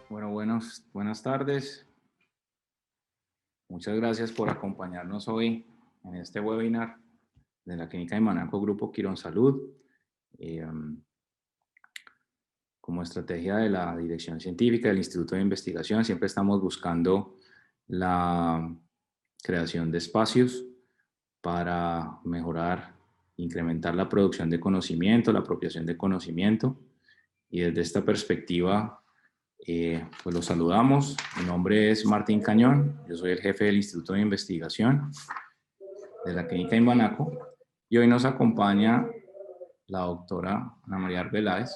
Bueno, buenas tardes. Muchas gracias por acompañarnos hoy en este webinar de la Clínica de Manaco Grupo Quirón Salud. Como estrategia de la Dirección Científica del Instituto de Investigación, siempre estamos buscando la creación de espacios para mejorar, incrementar la producción de conocimiento, la apropiación de conocimiento. Y desde esta perspectiva, pues los saludamos. Mi nombre es Martín Cañón, yo soy el jefe del Instituto de Investigación de la Clínica de Manaco, y hoy nos acompaña la doctora Ana María Arbeláez.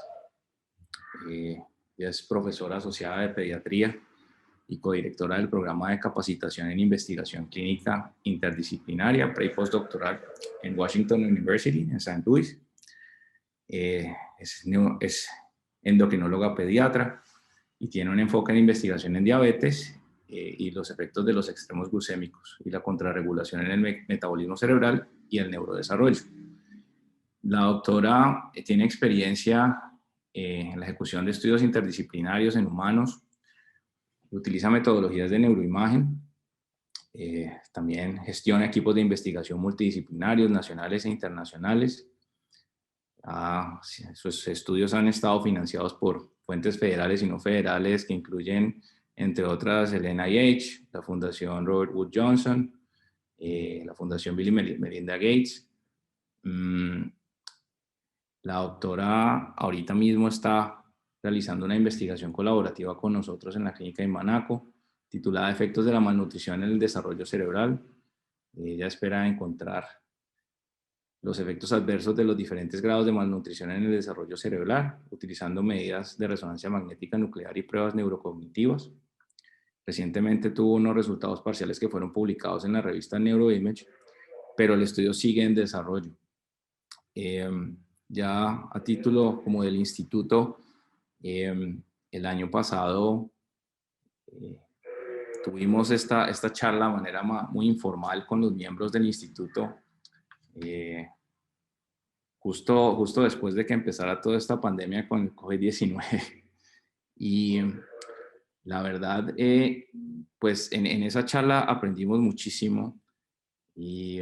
Ella es profesora asociada de pediatría y codirectora del programa de capacitación en investigación clínica interdisciplinaria pre y postdoctoral en Washington University, en St. Louis. Es endocrinóloga pediatra y tiene un enfoque en investigación en diabetes y los efectos de los extremos glucémicos y la contrarregulación en el metabolismo cerebral y el neurodesarrollo. La doctora tiene experiencia en la ejecución de estudios interdisciplinarios en humanos, utiliza metodologías de neuroimagen, también gestiona equipos de investigación multidisciplinarios, nacionales e internacionales. Sus estudios han estado financiados por fuentes federales y no federales que incluyen, entre otras, el NIH, la Fundación Robert Wood Johnson, la Fundación Bill y Melinda Gates. La doctora ahorita mismo está realizando una investigación colaborativa con nosotros en la Clínica de Manaco, titulada Efectos de la malnutrición en el desarrollo cerebral. Ella espera encontrar los efectos adversos de los diferentes grados de malnutrición en el desarrollo cerebral, utilizando medidas de resonancia magnética nuclear y pruebas neurocognitivas. Recientemente tuvo unos resultados parciales que fueron publicados en la revista Neuroimage, pero el estudio sigue en desarrollo. Ya a título como del instituto, el año pasado tuvimos esta charla de manera muy informal con los miembros del instituto, justo después de que empezara toda esta pandemia con el COVID-19. Y la verdad, pues en esa charla aprendimos muchísimo y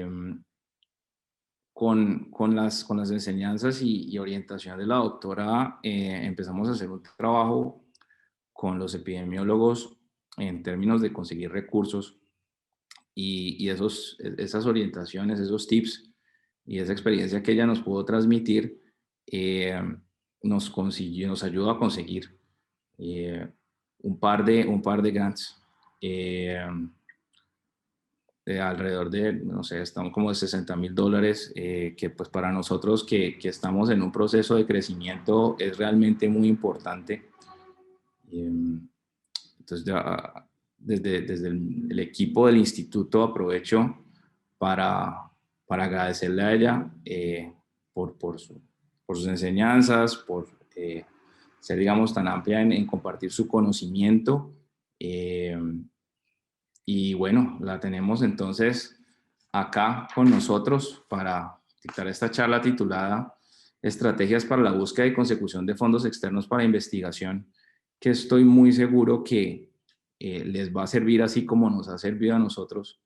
con las enseñanzas y orientación de la doctora empezamos a hacer un trabajo con los epidemiólogos en términos de conseguir recursos y esas orientaciones, esos tips y esa experiencia que ella nos pudo transmitir nos ayudó a conseguir un par de grants de alrededor de, no sé, estamos como de $60,000, que pues para nosotros que estamos en un proceso de crecimiento es realmente muy importante. Entonces, desde el equipo del instituto aprovecho para agradecerle a ella por sus enseñanzas, por ser, digamos, tan amplia en compartir su conocimiento. Y bueno, la tenemos entonces acá con nosotros para dictar esta charla titulada Estrategias para la búsqueda y consecución de fondos externos para investigación, que estoy muy seguro que les va a servir así como nos ha servido a nosotros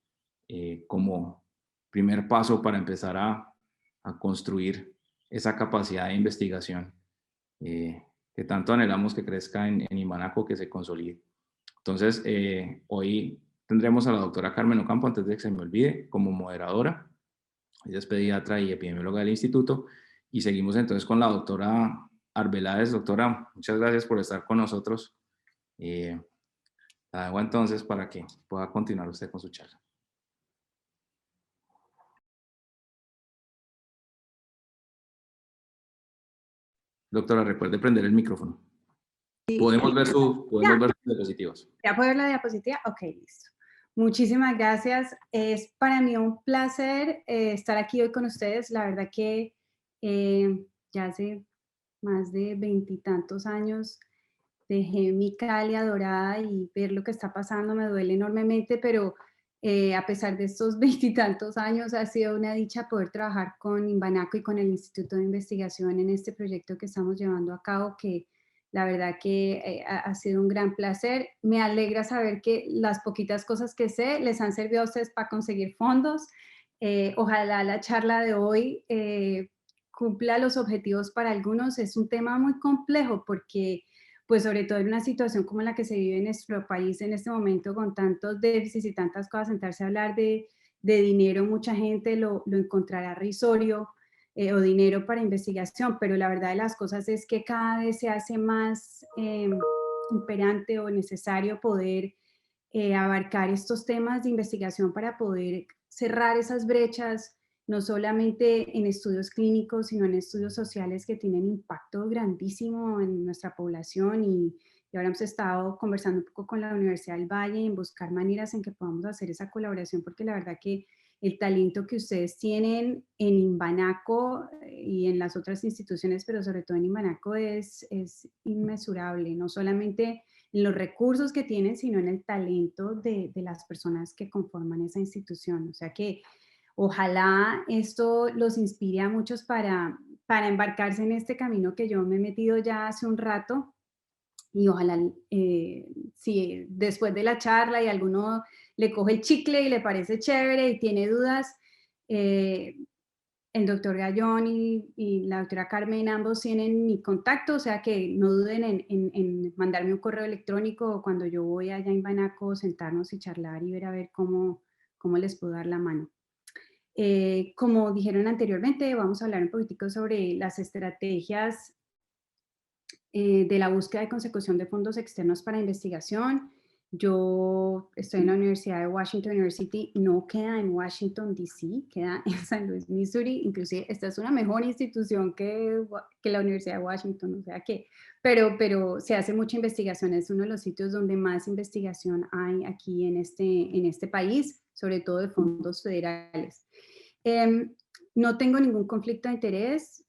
como primer paso para empezar a construir esa capacidad de investigación que tanto anhelamos que crezca en Imanaco, que se consolide. Entonces, hoy tendremos a la doctora Carmen Ocampo, antes de que se me olvide, como moderadora. Ella es pediatra y epidemióloga del instituto. Y seguimos entonces con la doctora Arbeláez. Doctora, muchas gracias por estar con nosotros. La dejo entonces para que pueda continuar usted con su charla. Doctora, recuerde prender el micrófono. Sí. Podemos ver sus diapositivas. ¿Ya puedo ver la diapositiva? Ok, listo. Muchísimas gracias. Es para mí un placer estar aquí hoy con ustedes. La verdad que ya hace más de 20 y tantos años dejé mi Cali adorada y ver lo que está pasando me duele enormemente, pero A pesar de estos veintitantos años, ha sido una dicha poder trabajar con Inbanaco y con el Instituto de Investigación en este proyecto que estamos llevando a cabo, que la verdad que ha sido un gran placer. Me alegra saber que las poquitas cosas que sé les han servido a ustedes para conseguir fondos. Ojalá la charla de hoy cumpla los objetivos para algunos. Es un tema muy complejo porque pues sobre todo en una situación como la que se vive en nuestro país en este momento, con tantos déficits y tantas cosas, sentarse a hablar de dinero, mucha gente lo encontrará risorio, o dinero para investigación, pero la verdad de las cosas es que cada vez se hace más imperante o necesario poder abarcar estos temas de investigación para poder cerrar esas brechas, no solamente en estudios clínicos, sino en estudios sociales que tienen impacto grandísimo en nuestra población y ahora hemos estado conversando un poco con la Universidad del Valle en buscar maneras en que podamos hacer esa colaboración, porque la verdad que el talento que ustedes tienen en Inbanaco y en las otras instituciones, pero sobre todo en Inbanaco es inmesurable, no solamente en los recursos que tienen, sino en el talento de las personas que conforman esa institución. O sea que ojalá esto los inspire a muchos para embarcarse en este camino que yo me he metido ya hace un rato y ojalá si después de la charla y alguno le coge el chicle y le parece chévere y tiene dudas, eh, el doctor Gallón y la doctora Carmen ambos tienen mi contacto, o sea que no duden en mandarme un correo electrónico o cuando yo voy allá en Banaco sentarnos y charlar y ver a ver cómo les puedo dar la mano. Como dijeron anteriormente, vamos a hablar un poquitico sobre las estrategias de la búsqueda y consecución de fondos externos para investigación. Yo estoy en la Universidad de Washington University, no queda en Washington, D.C., queda en San Luis, Missouri. Inclusive esta es una mejor institución que la Universidad de Washington, o sea que, pero se hace mucha investigación, es uno de los sitios donde más investigación hay aquí en este país, sobre todo de fondos federales. Em, no tengo ningún conflicto de interés,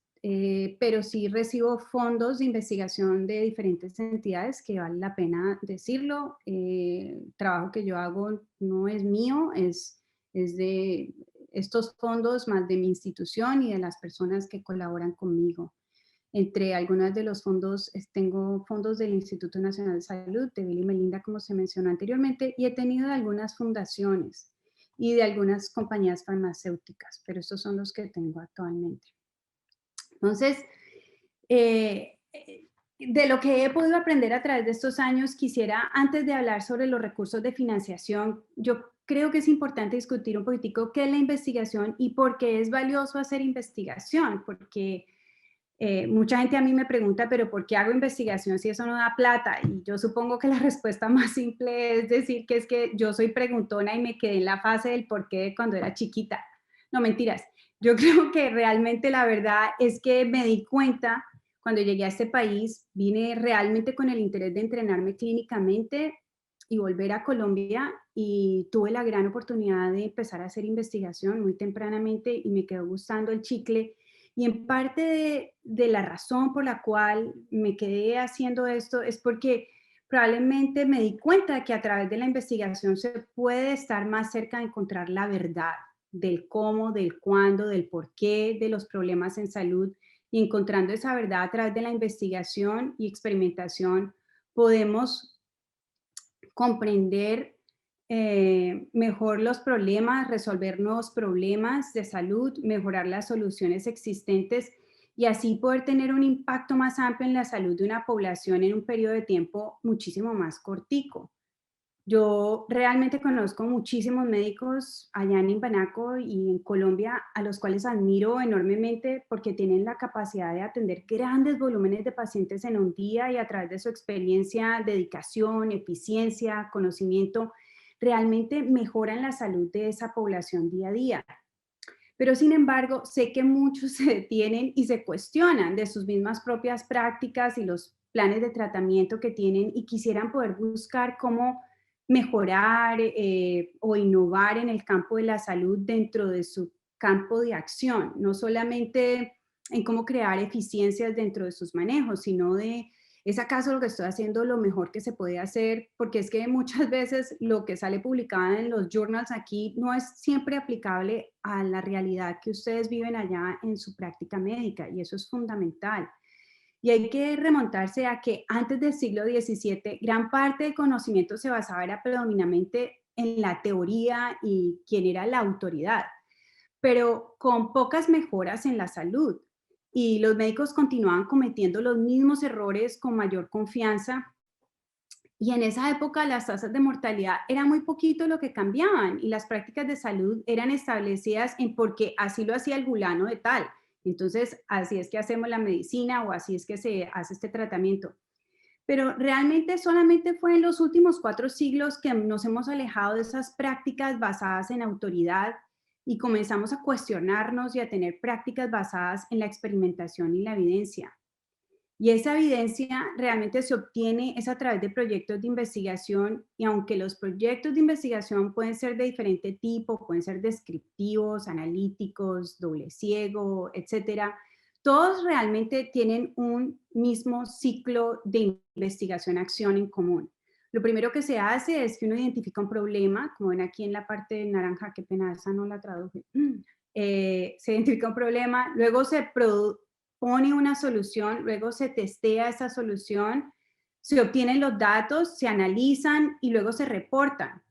pero sí recibo fondos de investigación de diferentes entidades que vale la pena decirlo. El trabajo que yo hago no es mío, es de estos fondos más de mi institución y de las personas que colaboran conmigo. Entre algunos de los fondos, tengo fondos del Instituto Nacional de Salud, de Bill y Melinda, como se mencionó anteriormente, y he tenido de algunas fundaciones y de algunas compañías farmacéuticas, pero estos son los que tengo actualmente. Entonces, de lo que he podido aprender a través de estos años, quisiera, antes de hablar sobre los recursos de financiación, yo creo que es importante discutir un poquitico qué es la investigación y por qué es valioso hacer investigación, porque mucha gente a mí me pregunta, pero ¿por qué hago investigación si eso no da plata? Y yo supongo que la respuesta más simple es decir que es que yo soy preguntona y me quedé en la fase del por qué cuando era chiquita. No, mentiras. Yo creo que realmente la verdad es que me di cuenta cuando llegué a este país, vine realmente con el interés de entrenarme clínicamente y volver a Colombia y tuve la gran oportunidad de empezar a hacer investigación muy tempranamente y me quedó gustando el chicle. Y en parte de la razón por la cual me quedé haciendo esto es porque probablemente me di cuenta que a través de la investigación se puede estar más cerca de encontrar la verdad del cómo, del cuándo, del por qué de los problemas en salud y encontrando esa verdad a través de la investigación y experimentación podemos comprender mejor los problemas, resolver nuevos problemas de salud, mejorar las soluciones existentes y así poder tener un impacto más amplio en la salud de una población en un periodo de tiempo muchísimo más cortico. Yo realmente conozco muchísimos médicos allá en Imbanaco y en Colombia a los cuales admiro enormemente porque tienen la capacidad de atender grandes volúmenes de pacientes en un día y a través de su experiencia, dedicación, eficiencia, conocimiento, realmente mejoran la salud de esa población día a día. Pero sin embargo, sé que muchos se detienen y se cuestionan de sus mismas propias prácticas y los planes de tratamiento que tienen y quisieran poder buscar cómo mejorar o innovar en el campo de la salud dentro de su campo de acción, no solamente en cómo crear eficiencias dentro de sus manejos, sino de ¿Es acaso lo que estoy haciendo lo mejor que se puede hacer? Porque es que muchas veces lo que sale publicado en los journals aquí no es siempre aplicable a la realidad que ustedes viven allá en su práctica médica, y eso es fundamental. Y hay que remontarse a que antes del siglo XVII, gran parte del conocimiento se basaba era predominantemente en la teoría y quién era la autoridad, pero con pocas mejoras en la salud. Y los médicos continuaban cometiendo los mismos errores con mayor confianza. Y en esa época las tasas de mortalidad era muy poquito lo que cambiaban y las prácticas de salud eran establecidas en porque así lo hacía el fulano de tal. Entonces, así es que hacemos la medicina o así es que se hace este tratamiento. Pero realmente solamente fue en los últimos 4 siglos que nos hemos alejado de esas prácticas basadas en autoridad y comenzamos a cuestionarnos y a tener prácticas basadas en la experimentación y la evidencia. Y esa evidencia realmente se obtiene es a través de proyectos de investigación, y aunque los proyectos de investigación pueden ser de diferente tipo, pueden ser descriptivos, analíticos, doble ciego, etcétera, todos realmente tienen un mismo ciclo de investigación-acción en común. Lo primero que se hace es que uno identifica un problema, como ven aquí en la parte de naranja, qué pena, esa no la traduje. Se identifica un problema, luego se pone una solución, luego se testea esa solución, se obtienen los datos, se analizan y luego se reportan.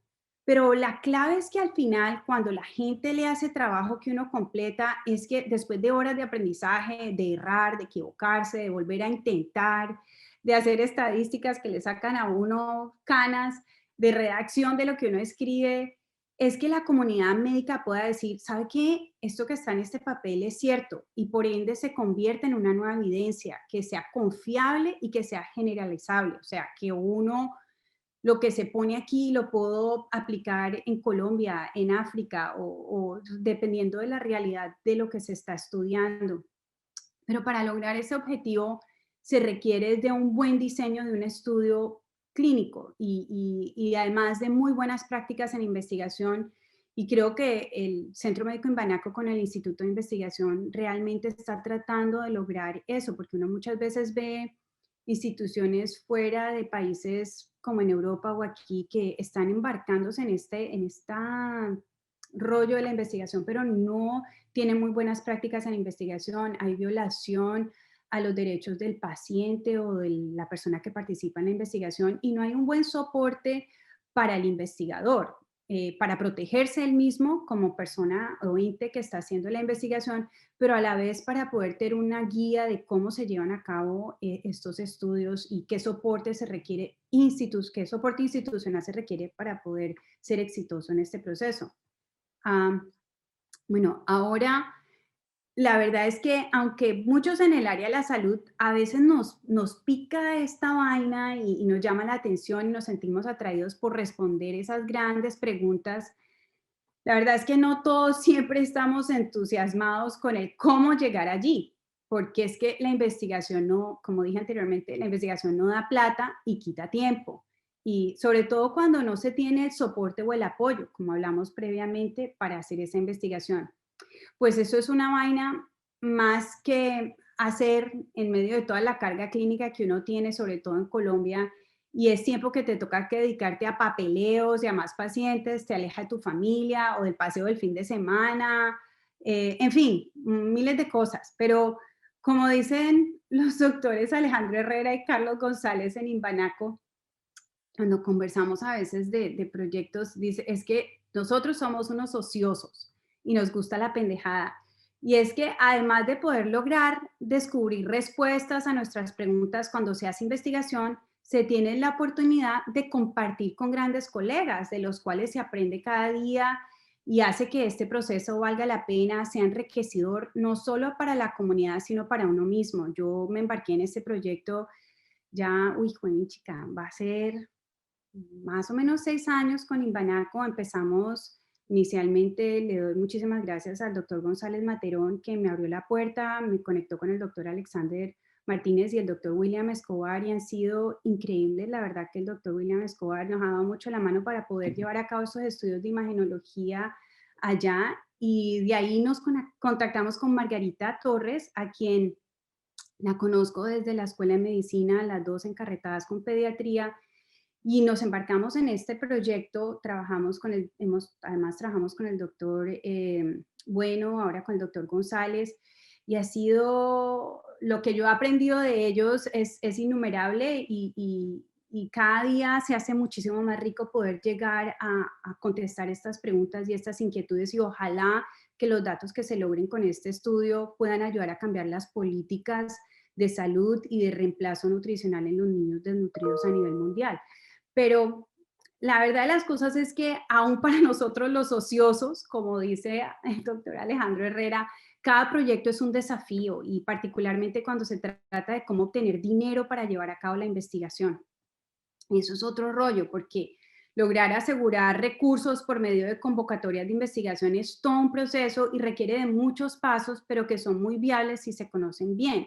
Pero la clave es que al final, cuando la gente le hace trabajo que uno completa, es que después de horas de aprendizaje, de errar, de equivocarse, de volver a intentar, de hacer estadísticas que le sacan a uno canas, de redacción de lo que uno escribe, es que la comunidad médica pueda decir, ¿sabe qué? Esto que está en este papel es cierto y por ende se convierte en una nueva evidencia que sea confiable y que sea generalizable. O sea, que uno, lo que se pone aquí lo puedo aplicar en Colombia, en África o dependiendo de la realidad de lo que se está estudiando. Pero para lograr ese objetivo se requiere de un buen diseño de un estudio clínico y además de muy buenas prácticas en investigación. Y creo que el Centro Médico Imbanaco con el Instituto de Investigación realmente está tratando de lograr eso, porque uno muchas veces ve instituciones fuera de países como en Europa o aquí que están embarcándose en esta rollo de la investigación, pero no tiene muy buenas prácticas en investigación, hay violación a los derechos del paciente o de la persona que participa en la investigación y no hay un buen soporte para el investigador, para protegerse él mismo como persona o ente que está haciendo la investigación, pero a la vez para poder tener una guía de cómo se llevan a cabo estos estudios y qué soporte se requiere, qué soporte institucional se requiere para poder ser exitoso en este proceso. Ah, bueno, ahora la verdad es que aunque muchos en el área de la salud a veces nos pica esta vaina y nos llama la atención y nos sentimos atraídos por responder esas grandes preguntas, la verdad es que no todos siempre estamos entusiasmados con el cómo llegar allí, porque es que la investigación no, como dije anteriormente, la investigación no da plata y quita tiempo. Y sobre todo cuando no se tiene el soporte o el apoyo, como hablamos previamente, para hacer esa investigación. Pues eso es una vaina más que hacer en medio de toda la carga clínica que uno tiene, sobre todo en Colombia, y es tiempo que te toca que dedicarte a papeleos y a más pacientes, te aleja de tu familia o del paseo del fin de semana, en fin, miles de cosas. Pero como dicen los doctores Alejandro Herrera y Carlos González en Imbanaco, cuando conversamos a veces de proyectos, dice, es que nosotros somos unos ociosos y nos gusta la pendejada. Y es que además de poder lograr descubrir respuestas a nuestras preguntas cuando se hace investigación, se tiene la oportunidad de compartir con grandes colegas, de los cuales se aprende cada día y hace que este proceso valga la pena, sea enriquecedor, no solo para la comunidad, sino para uno mismo. Yo me embarqué en este proyecto ya, uy, joven, chica, va a ser más o menos 6 años con Imbanaco. Empezamos inicialmente, le doy muchísimas gracias al doctor González Materón que me abrió la puerta, me conectó con el doctor Alexander Martínez y el doctor William Escobar y han sido increíbles. La verdad que el doctor William Escobar nos ha dado mucho la mano para poder llevar a cabo esos estudios de imagenología allá y de ahí nos contactamos con Margarita Torres, a quien La conozco desde la escuela de medicina, las dos encarretadas con pediatría, y nos embarcamos en este proyecto. Además trabajamos con el doctor Bueno, ahora con el doctor González, y ha sido, lo que yo he aprendido de ellos es innumerable, y cada día se hace muchísimo más rico poder llegar a contestar estas preguntas y estas inquietudes, y ojalá que los datos que se logren con este estudio puedan ayudar a cambiar las políticas de salud y de reemplazo nutricional en los niños desnutridos a nivel mundial. Pero la verdad de las cosas es que aún para nosotros los ociosos, como dice el doctor Alejandro Herrera, cada proyecto es un desafío, y particularmente cuando se trata de cómo obtener dinero para llevar a cabo la investigación. Y eso es otro rollo, porque lograr asegurar recursos por medio de convocatorias de investigación es todo un proceso y requiere de muchos pasos, pero que son muy viables si se conocen bien.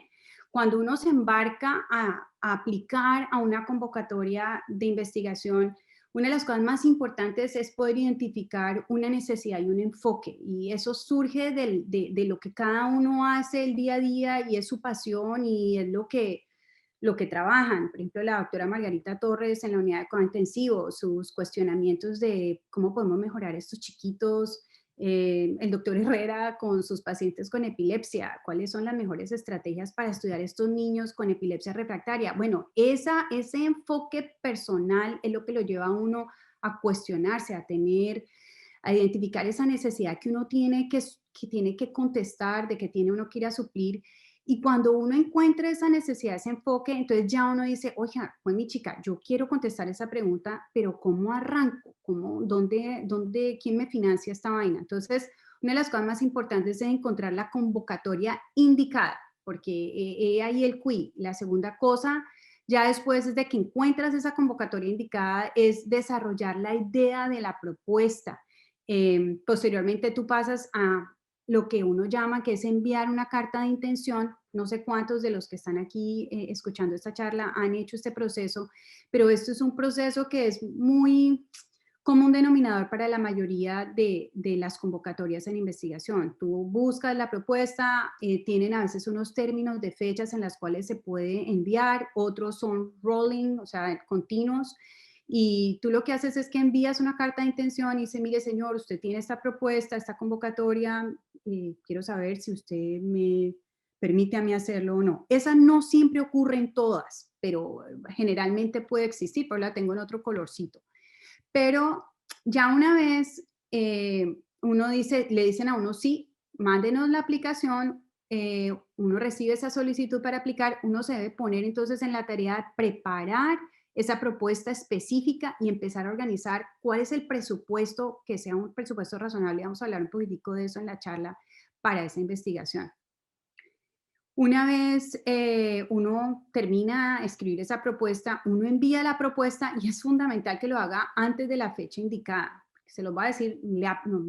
Cuando uno se embarca a aplicar a una convocatoria de investigación, una de las cosas más importantes es poder identificar una necesidad y un enfoque, y eso surge de lo que cada uno hace el día a día, y es su pasión y es lo que trabajan. Por ejemplo, la doctora Margarita Torres en la unidad de cuidado intensivo, sus cuestionamientos de cómo podemos mejorar estos chiquitos, el doctor Herrera con sus pacientes con epilepsia, cuáles son las mejores estrategias para estudiar estos niños con epilepsia refractaria. Bueno, ese enfoque personal es lo que lo lleva a uno a cuestionarse, a identificar esa necesidad que uno tiene que contestar, de que tiene uno que ir a suplir. Y cuando uno encuentra esa necesidad, ese enfoque, entonces ya uno dice, oye, pues mi chica, yo quiero contestar esa pregunta, pero ¿cómo arranco? ¿Quién me financia esta vaina? Entonces, una de las cosas más importantes es encontrar la convocatoria indicada, porque ahí el quiz. La segunda cosa, ya después es de que encuentras esa convocatoria indicada, es desarrollar la idea de la propuesta. Posteriormente tú pasas a lo que uno llama, que es enviar una carta de intención. No sé cuántos de los que están aquí escuchando esta charla han hecho este proceso, pero esto es un proceso que es muy común denominador para la mayoría de las convocatorias en investigación. Tú buscas la propuesta, tienen a veces unos términos de fechas en las cuales se puede enviar, otros son rolling, o sea, continuos, y tú lo que haces es que envías una carta de intención y dice, mire señor, usted tiene esta propuesta, esta convocatoria, quiero saber si usted me permite a mí hacerlo o no. Esa no siempre ocurre en todas, pero generalmente puede existir, pero la tengo en otro colorcito. Pero ya una vez le dicen a uno, sí, mándenos la aplicación, uno recibe esa solicitud para aplicar, uno se debe poner entonces en la tarea de preparar esa propuesta específica y empezar a organizar cuál es el presupuesto, que sea un presupuesto razonable. Vamos a hablar un poquitico de eso en la charla para esa investigación. Una vez uno termina de escribir esa propuesta, uno envía la propuesta, y es fundamental que lo haga antes de la fecha indicada. Se los voy a decir, me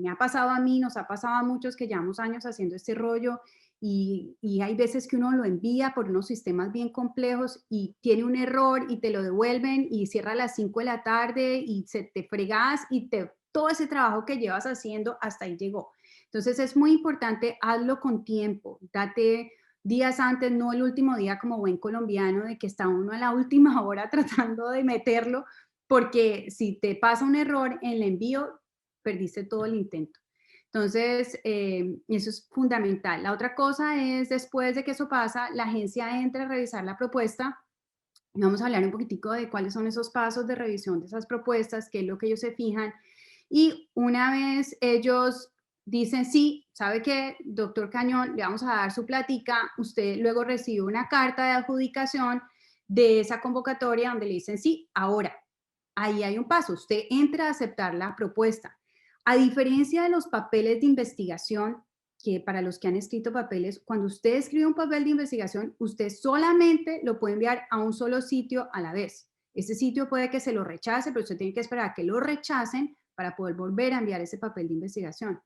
ha pasado a mí, nos ha pasado a muchos que llevamos años haciendo este rollo, y hay veces que uno lo envía por unos sistemas bien complejos y tiene un error y te lo devuelven y cierra a las 5 de la tarde y se te fregas y todo ese trabajo que llevas haciendo hasta ahí llegó. Entonces es muy importante, hazlo con tiempo, date días antes, no el último día como buen colombiano, de que está uno a la última hora tratando de meterlo, porque si te pasa un error en el envío, perdiste todo el intento. Entonces, eso es fundamental. La otra cosa es, después de que eso pasa, la agencia entra a revisar la propuesta. Vamos a hablar un poquitico de cuáles son esos pasos de revisión de esas propuestas, qué es lo que ellos se fijan. Y una vez ellos dicen, sí, ¿sabe qué, doctor Cañón? Le vamos a dar su platica. Usted luego recibe una carta de adjudicación de esa convocatoria donde le dicen, sí, ahora, ahí hay un paso. Usted entra a aceptar la propuesta. A diferencia de los papeles de investigación, que para los que han escrito papeles, cuando usted escribe un papel de investigación, usted solamente lo puede enviar a un solo sitio a la vez. Ese sitio puede que se lo rechace, pero usted tiene que esperar a que lo rechacen para poder volver a enviar ese papel de investigación.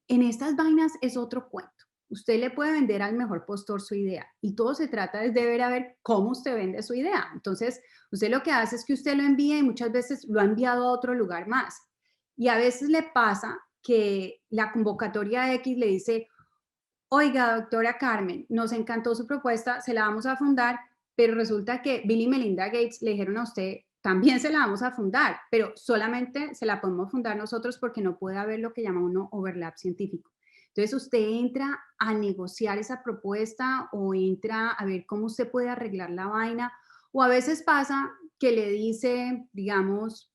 En estas vainas es otro cuento. Usted le puede vender al mejor postor su idea, y todo se trata de ver a ver cómo usted vende su idea. Entonces, usted lo que hace es que usted lo envía, y muchas veces lo ha enviado a otro lugar más. Y a veces le pasa que la convocatoria X le dice, oiga, doctora Carmen, nos encantó su propuesta, se la vamos a fundar, pero resulta que Bill y Melinda Gates le dijeron a usted, también se la vamos a fundar, pero solamente se la podemos fundar nosotros porque no puede haber lo que llama uno overlap científico. Entonces usted entra a negociar esa propuesta o entra a ver cómo usted puede arreglar la vaina, o a veces pasa que le dice, digamos,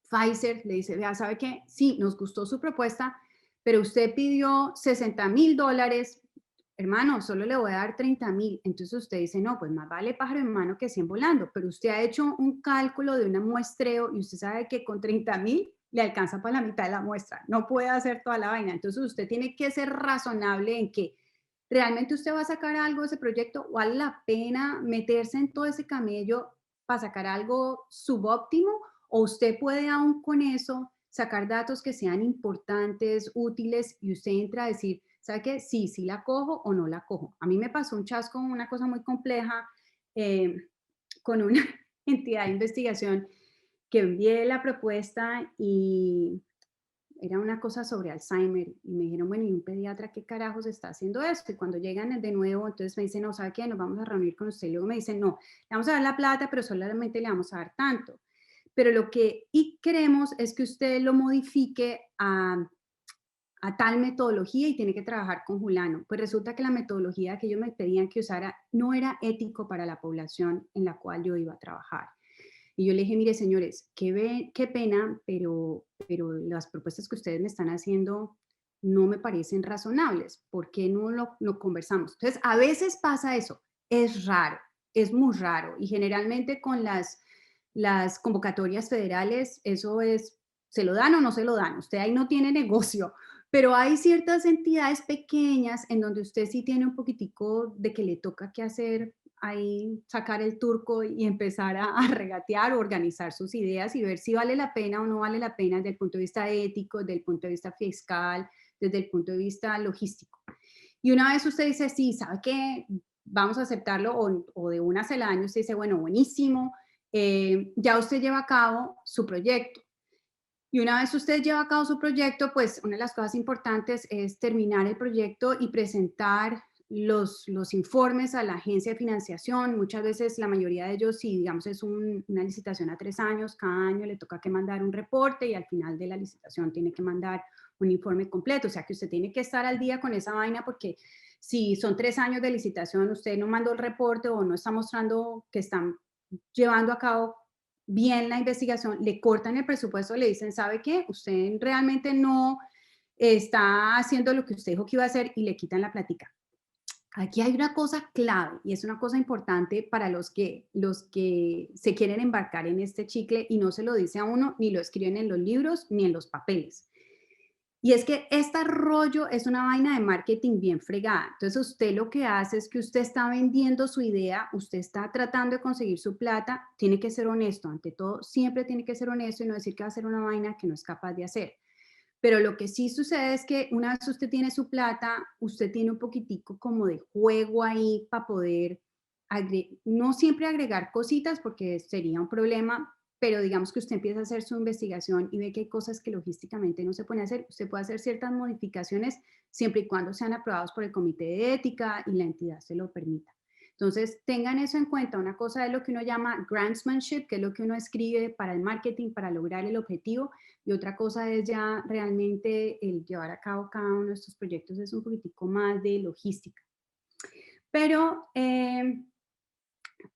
Pfizer, le dice, vea, ¿sabe qué? Sí, nos gustó su propuesta, pero usted pidió $60,000, hermano, solo le voy a dar 30,000. Entonces usted dice, no, pues más vale pájaro en mano que 100 volando, pero usted ha hecho un cálculo de un muestreo y usted sabe que con 30,000 le alcanza para la mitad de la muestra, no puede hacer toda la vaina. Entonces usted tiene que ser razonable en que realmente usted va a sacar algo de ese proyecto, o vale la pena meterse en todo ese camello para sacar algo subóptimo, o usted puede aún con eso sacar datos que sean importantes, útiles, y usted entra a decir, ¿sabe qué? Sí, sí la cojo o no la cojo. A mí me pasó un chasco, una cosa muy compleja eh, con una entidad de investigación que envié la propuesta y era una cosa sobre Alzheimer y me dijeron, bueno, ¿y un pediatra qué carajos está haciendo esto? Y cuando llegan de nuevo, entonces me dicen, no, ¿sabe qué? Nos vamos a reunir con usted. Y luego me dicen, no, le vamos a dar la plata, pero solamente le vamos a dar tanto. Pero lo que y queremos es que usted lo modifique a tal metodología y tiene que trabajar con Julano. Pues resulta que la metodología que ellos me pedían que usara no era ético para la población en la cual yo iba a trabajar. Y yo le dije, mire, señores, qué pena, pero las propuestas que ustedes me están haciendo no me parecen razonables. ¿Por qué no lo conversamos? Entonces, a veces pasa eso. Es raro, es muy raro. Y generalmente con las convocatorias federales, eso es, ¿se lo dan o no se lo dan? Usted ahí no tiene negocio. Pero hay ciertas entidades pequeñas en donde usted sí tiene un poquitico de que le toca que hacer ahí sacar el turco y empezar a regatear o organizar sus ideas y ver si vale la pena o no vale la pena desde el punto de vista ético, desde el punto de vista fiscal, desde el punto de vista logístico. Y una vez usted dice, sí, ¿sabe qué? Vamos a aceptarlo o de una sola año usted dice, bueno, buenísimo, ya usted lleva a cabo su proyecto. Y una vez usted lleva a cabo su proyecto, pues una de las cosas importantes es terminar el proyecto y presentar los informes a la agencia de financiación. Muchas veces la mayoría de ellos, si digamos es una licitación a 3 años, cada año le toca que mandar un reporte y al final de la licitación tiene que mandar un informe completo. O sea que usted tiene que estar al día con esa vaina porque si son 3 años de licitación, usted no mandó el reporte o no está mostrando que están llevando a cabo bien la investigación, le cortan el presupuesto, le dicen, ¿sabe qué? Usted realmente no está haciendo lo que usted dijo que iba a hacer y le quitan la plática. Aquí hay una cosa clave y es una cosa importante para los que se quieren embarcar en este chicle y no se lo dice a uno, ni lo escriben en los libros, ni en los papeles. Y es que este rollo es una vaina de marketing bien fregada. Entonces usted lo que hace es que usted está vendiendo su idea, usted está tratando de conseguir su plata, tiene que ser honesto, ante todo, siempre tiene que ser honesto y no decir que va a hacer una vaina que no es capaz de hacer. Pero lo que sí sucede es que una vez usted tiene su plata, usted tiene un poquitico como de juego ahí para poder, no siempre agregar cositas porque sería un problema, pero digamos que usted empieza a hacer su investigación y ve que hay cosas que logísticamente no se pueden hacer, usted puede hacer ciertas modificaciones siempre y cuando sean aprobados por el comité de ética y la entidad se lo permita. Entonces, tengan eso en cuenta. Una cosa es lo que uno llama grantsmanship, que es lo que uno escribe para el marketing, para lograr el objetivo, y otra cosa es ya realmente el llevar a cabo cada uno de estos proyectos es un poquitico más de logística. Pero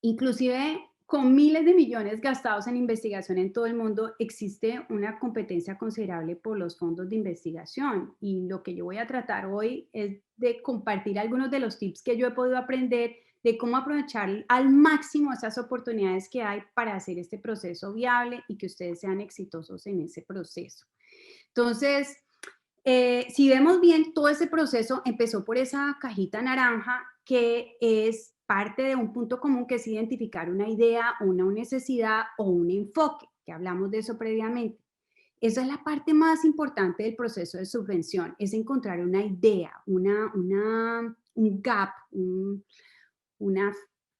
inclusive con miles de millones gastados en investigación en todo el mundo, existe una competencia considerable por los fondos de investigación. Y lo que yo voy a tratar hoy es de compartir algunos de los tips que yo he podido aprender de cómo aprovechar al máximo esas oportunidades que hay para hacer este proceso viable y que ustedes sean exitosos en ese proceso. Entonces, si vemos bien, todo ese proceso empezó por esa cajita naranja que es parte de un punto común que es identificar una idea, una necesidad o un enfoque, que hablamos de eso previamente. Esa es la parte más importante del proceso de subvención, es encontrar una idea, un gap, una,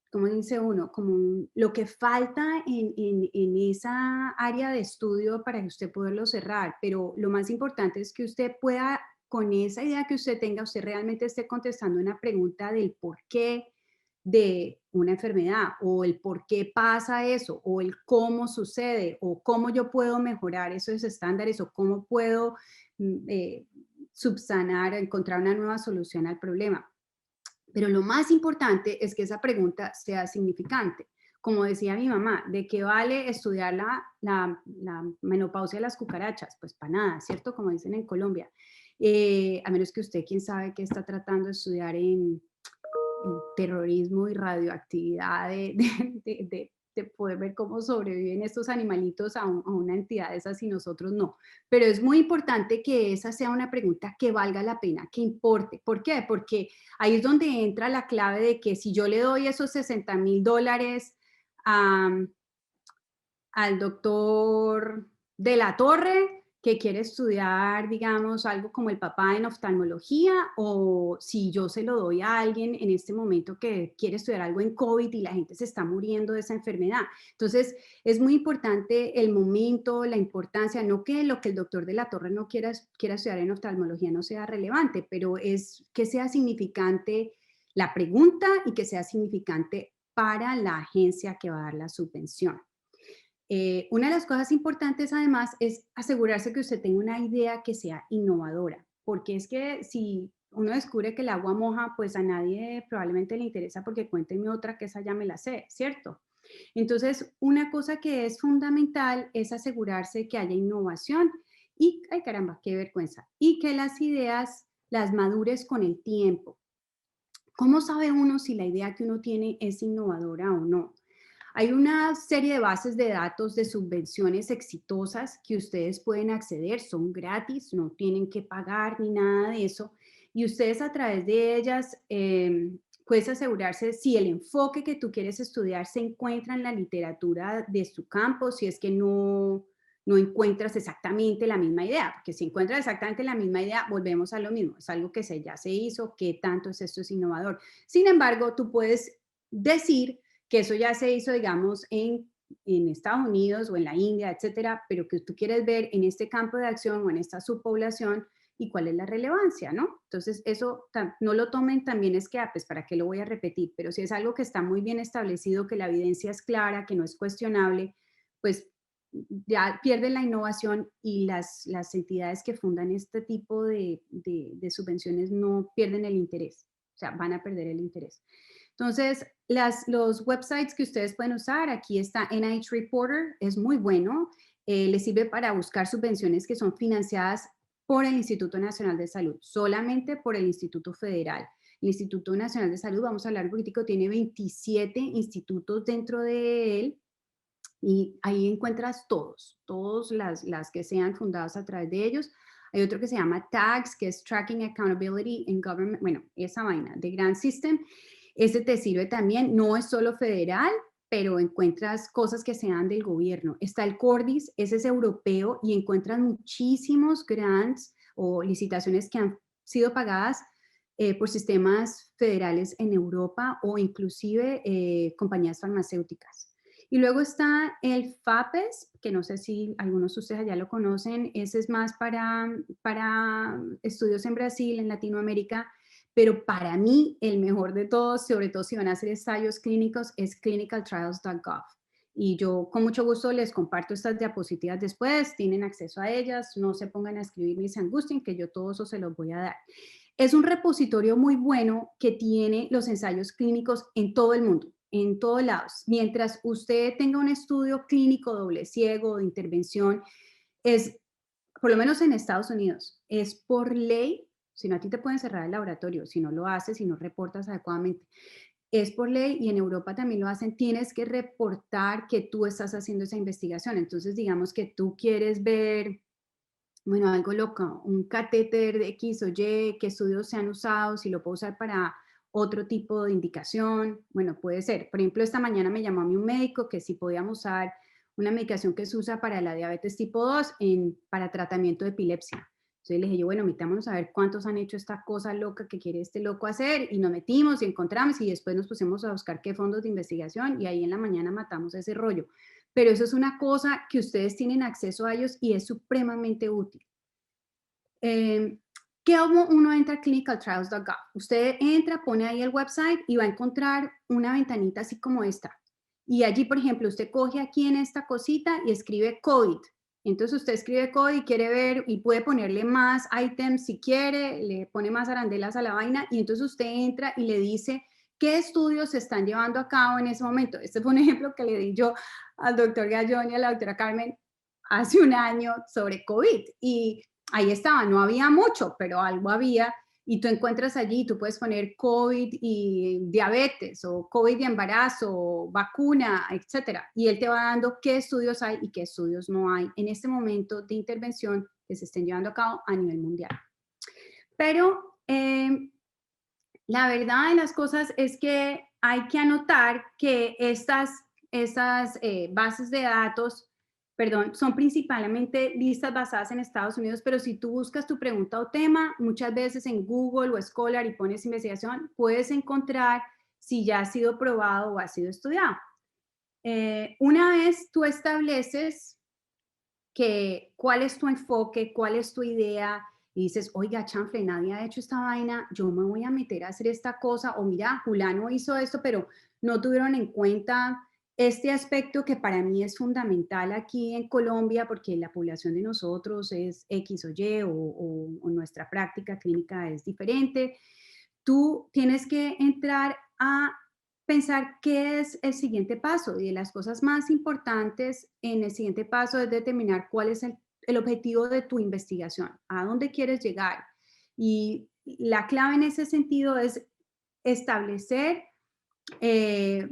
¿cómo dice uno? Como lo que falta en esa área de estudio para que usted poderlo cerrar, pero lo más importante es que usted pueda con esa idea que usted tenga, usted realmente esté contestando una pregunta del por qué de una enfermedad, o el por qué pasa eso, o el cómo sucede, o cómo yo puedo mejorar esos estándares, o cómo puedo subsanar, encontrar una nueva solución al problema. Pero lo más importante es que esa pregunta sea significante. Como decía mi mamá, ¿de qué vale estudiar la menopausia de las cucarachas? Pues para nada, ¿cierto? Como dicen en Colombia. A menos que usted, quién sabe, qué está tratando de estudiar en terrorismo y radioactividad, de poder ver cómo sobreviven estos animalitos a una entidad de esas y nosotros no. Pero es muy importante que esa sea una pregunta que valga la pena, que importe. ¿Por qué? Porque ahí es donde entra la clave de que si yo le doy esos $60,000 al doctor de la Torre que quiere estudiar, digamos, algo como el papá en oftalmología, o si yo se lo doy a alguien en este momento que quiere estudiar algo en COVID y la gente se está muriendo de esa enfermedad. Entonces, es muy importante el momento, la importancia, no que lo que el doctor de la Torre no quiera estudiar en oftalmología no sea relevante, pero es que sea significante la pregunta y que sea significante para la agencia que va a dar la subvención. Una de las cosas importantes además es asegurarse que usted tenga una idea que sea innovadora, porque es que si uno descubre que el agua moja, pues a nadie probablemente le interesa porque cuénteme otra que esa ya me la sé, ¿cierto? Entonces, una cosa que es fundamental es asegurarse que haya innovación y, ay caramba, qué vergüenza, y que las ideas las madures con el tiempo. ¿Cómo sabe uno si la idea que uno tiene es innovadora o no? Hay una serie de bases de datos de subvenciones exitosas que ustedes pueden acceder, son gratis, no tienen que pagar ni nada de eso. Y ustedes a través de ellas puedes asegurarse si el enfoque que tú quieres estudiar se encuentra en la literatura de su campo, si es que no encuentras exactamente la misma idea, porque si encuentras exactamente la misma idea, volvemos a lo mismo, es algo que ya se hizo, ¿qué tanto es esto es innovador? Sin embargo, tú puedes decir que eso ya se hizo, digamos, en Estados Unidos o en la India, etcétera, pero que tú quieres ver en este campo de acción o en esta subpoblación y cuál es la relevancia, ¿no? Entonces, eso no lo tomen también es que, pues, ¿para qué lo voy a repetir? Pero si es algo que está muy bien establecido, que la evidencia es clara, que no es cuestionable, pues ya pierden la innovación y las entidades que fundan este tipo de subvenciones no pierden el interés, o sea, van a perder el interés. Entonces, los websites que ustedes pueden usar, aquí está NIH Reporter, es muy bueno, les sirve para buscar subvenciones que son financiadas por el Instituto Nacional de Salud, solamente por el Instituto Federal. El Instituto Nacional de Salud, vamos a hablar un poquitico, tiene 27 institutos dentro de él y ahí encuentras todos las que sean fundados a través de ellos. Hay otro que se llama TAGS, que es Tracking Accountability in Government, bueno, esa vaina de Grand System. Este te sirve también, no es solo federal, pero encuentras cosas que sean del gobierno. Está el Cordis, ese es europeo y encuentras muchísimos grants o licitaciones que han sido pagadas por sistemas federales en Europa o inclusive compañías farmacéuticas. Y luego está el FAPES, que no sé si algunos de ustedes ya lo conocen, ese es más para estudios en Brasil, en Latinoamérica, pero para mí el mejor de todos, sobre todo si van a hacer ensayos clínicos, es clinicaltrials.gov. Y yo con mucho gusto les comparto estas diapositivas después, tienen acceso a ellas, no se pongan a escribir ni se angustien, que yo todo eso se los voy a dar. Es un repositorio muy bueno que tiene los ensayos clínicos en todo el mundo, en todos lados. Mientras usted tenga un estudio clínico doble ciego de intervención, es, por lo menos en Estados Unidos, es por ley, si no a ti te pueden cerrar el laboratorio, si no lo haces, si no reportas adecuadamente, es por ley y en Europa también lo hacen, tienes que reportar que tú estás haciendo esa investigación. Entonces, digamos que tú quieres ver, bueno, algo loco, un catéter de X o Y, qué estudios se han usado, si lo puedo usar para otro tipo de indicación, bueno, puede ser. Por ejemplo, esta mañana me llamó a mí un médico que si podíamos usar una medicación que se usa para la diabetes tipo 2 para tratamiento de epilepsia. Entonces le dije yo, bueno, metámonos a ver cuántos han hecho esta cosa loca que quiere este loco hacer y nos metimos y encontramos y después nos pusimos a buscar qué fondos de investigación y ahí en la mañana matamos ese rollo. Pero eso es una cosa que ustedes tienen acceso a ellos y es supremamente útil. ¿Cómo uno entra a clinicaltrials.gov? Usted entra, pone ahí el website y va a encontrar una ventanita así como esta. Y allí, por ejemplo, usted coge aquí en esta cosita y escribe COVID. Entonces usted escribe COVID y quiere ver y puede ponerle más items si quiere, le pone más arandelas a la vaina y entonces usted entra y le dice qué estudios se están llevando a cabo en ese momento. Este fue un ejemplo que le di yo al doctor Gallón y a la doctora Carmen hace un año sobre COVID y ahí estaba, no había mucho, pero algo había y tú encuentras allí, tú puedes poner COVID y diabetes o COVID y embarazo, o vacuna, etcétera. Y él te va dando qué estudios hay y qué estudios no hay en este momento de intervención que se estén llevando a cabo a nivel mundial. Pero la verdad de las cosas es que hay que anotar que estas bases de datos, perdón, son principalmente listas basadas en Estados Unidos, pero si tú buscas tu pregunta o tema, muchas veces en Google o Scholar y pones investigación, puedes encontrar si ya ha sido probado o ha sido estudiado. Una vez tú estableces cuál es tu enfoque, cuál es tu idea, y dices, oiga, chanfle, nadie ha hecho esta vaina, yo me voy a meter a hacer esta cosa, o mira, Julano hizo esto, pero no tuvieron en cuenta este aspecto que para mí es fundamental aquí en Colombia, porque la población de nosotros es X o Y, o nuestra práctica clínica es diferente. Tú tienes que entrar a pensar qué es el siguiente paso y de las cosas más importantes en el siguiente paso es determinar cuál es el objetivo de tu investigación, a dónde quieres llegar. Y la clave en ese sentido es establecer eh,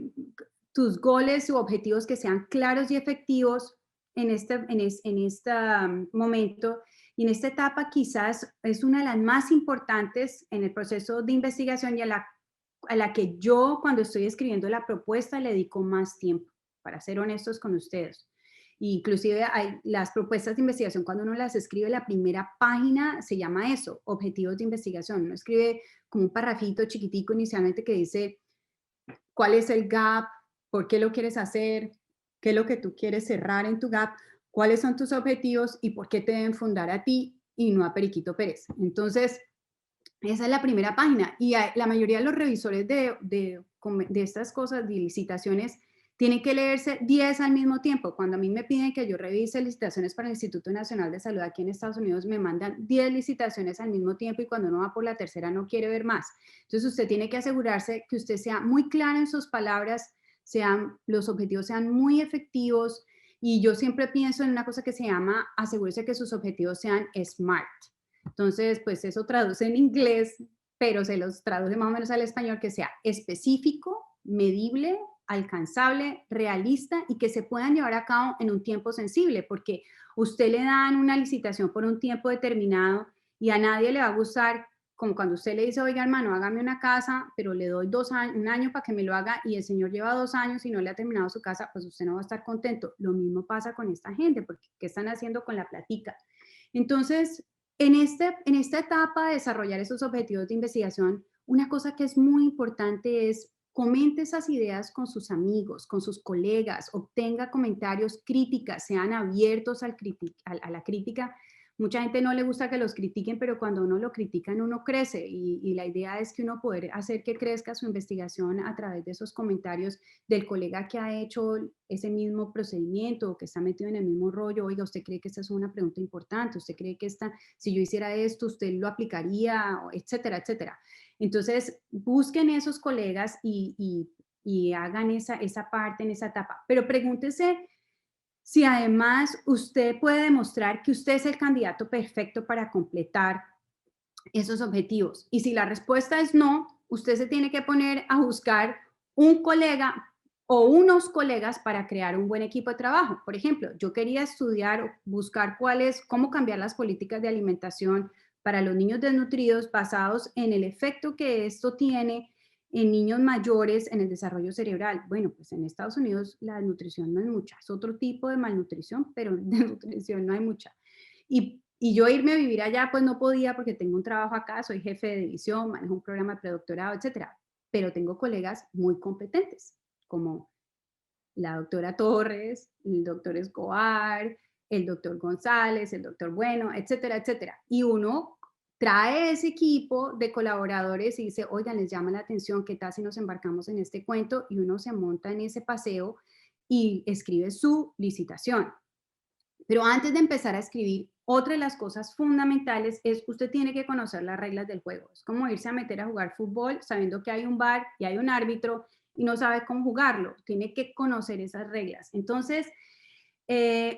tus goles u objetivos que sean claros y efectivos en este momento. Y en esta etapa quizás es una de las más importantes en el proceso de investigación y a la que yo cuando estoy escribiendo la propuesta le dedico más tiempo, para ser honestos con ustedes. Inclusive hay las propuestas de investigación, cuando uno las escribe, la primera página se llama eso, objetivos de investigación. Uno escribe como un parrafito chiquitico inicialmente que dice cuál es el gap, por qué lo quieres hacer, qué es lo que tú quieres cerrar en tu gap, cuáles son tus objetivos y por qué te deben fundar a ti y no a Periquito Pérez. Entonces, esa es la primera página y la mayoría de los revisores de estas cosas, de licitaciones, tienen que leerse 10 al mismo tiempo. Cuando a mí me piden que yo revise licitaciones para el Instituto Nacional de Salud aquí en Estados Unidos, me mandan 10 licitaciones al mismo tiempo y cuando uno va por la tercera no quiere ver más. Entonces usted tiene que asegurarse que usted sea muy claro en sus palabras, los objetivos sean muy efectivos y yo siempre pienso en una cosa que se llama asegúrese que sus objetivos sean SMART. Entonces, pues eso traduce en inglés, pero se los traduce más o menos al español, que sea específico, medible, alcanzable, realista y que se puedan llevar a cabo en un tiempo sensible, porque usted le dan una licitación por un tiempo determinado y a nadie le va a gustar, como cuando usted le dice, oiga hermano, hágame una casa, pero le doy 2 años, un año para que me lo haga y el señor lleva 2 años y no le ha terminado su casa, pues usted no va a estar contento. Lo mismo pasa con esta gente, porque ¿qué están haciendo con la platica? Entonces, en esta etapa de desarrollar esos objetivos de investigación, una cosa que es muy importante es comente esas ideas con sus amigos, con sus colegas, obtenga comentarios, críticas, sean abiertos a la crítica. Mucha gente no le gusta que los critiquen, pero cuando uno lo critican, uno crece y la idea es que uno poder hacer que crezca su investigación a través de esos comentarios del colega que ha hecho ese mismo procedimiento o que está metido en el mismo rollo. Oiga, ¿usted cree que esta es una pregunta importante? ¿Usted cree que si yo hiciera esto, usted lo aplicaría? Etcétera, etcétera. Entonces, busquen esos colegas y hagan esa parte en esa etapa. Pero pregúntese si además usted puede demostrar que usted es el candidato perfecto para completar esos objetivos. Y si la respuesta es no, usted se tiene que poner a buscar un colega o unos colegas para crear un buen equipo de trabajo. Por ejemplo, yo quería estudiar, buscar cómo cambiar las políticas de alimentación para los niños desnutridos basados en el efecto que esto tiene en niños mayores en el desarrollo cerebral. Bueno, pues en Estados Unidos la nutrición no es mucha, es otro tipo de malnutrición, pero de nutrición no hay mucha. Y yo irme a vivir allá, pues no podía porque tengo un trabajo acá, soy jefe de división, manejo un programa de predoctorado, etcétera. Pero tengo colegas muy competentes, como la doctora Torres, el doctor Escobar, el doctor González, el doctor Bueno, etcétera, etcétera. Y uno trae ese equipo de colaboradores y dice, oigan, les llama la atención, ¿qué tal si nos embarcamos en este cuento? Y uno se monta en ese paseo y escribe su licitación. Pero antes de empezar a escribir, otra de las cosas fundamentales es usted tiene que conocer las reglas del juego. Es como irse a meter a jugar fútbol sabiendo que hay un bar y hay un árbitro y no sabe cómo jugarlo. Tiene que conocer esas reglas. Entonces,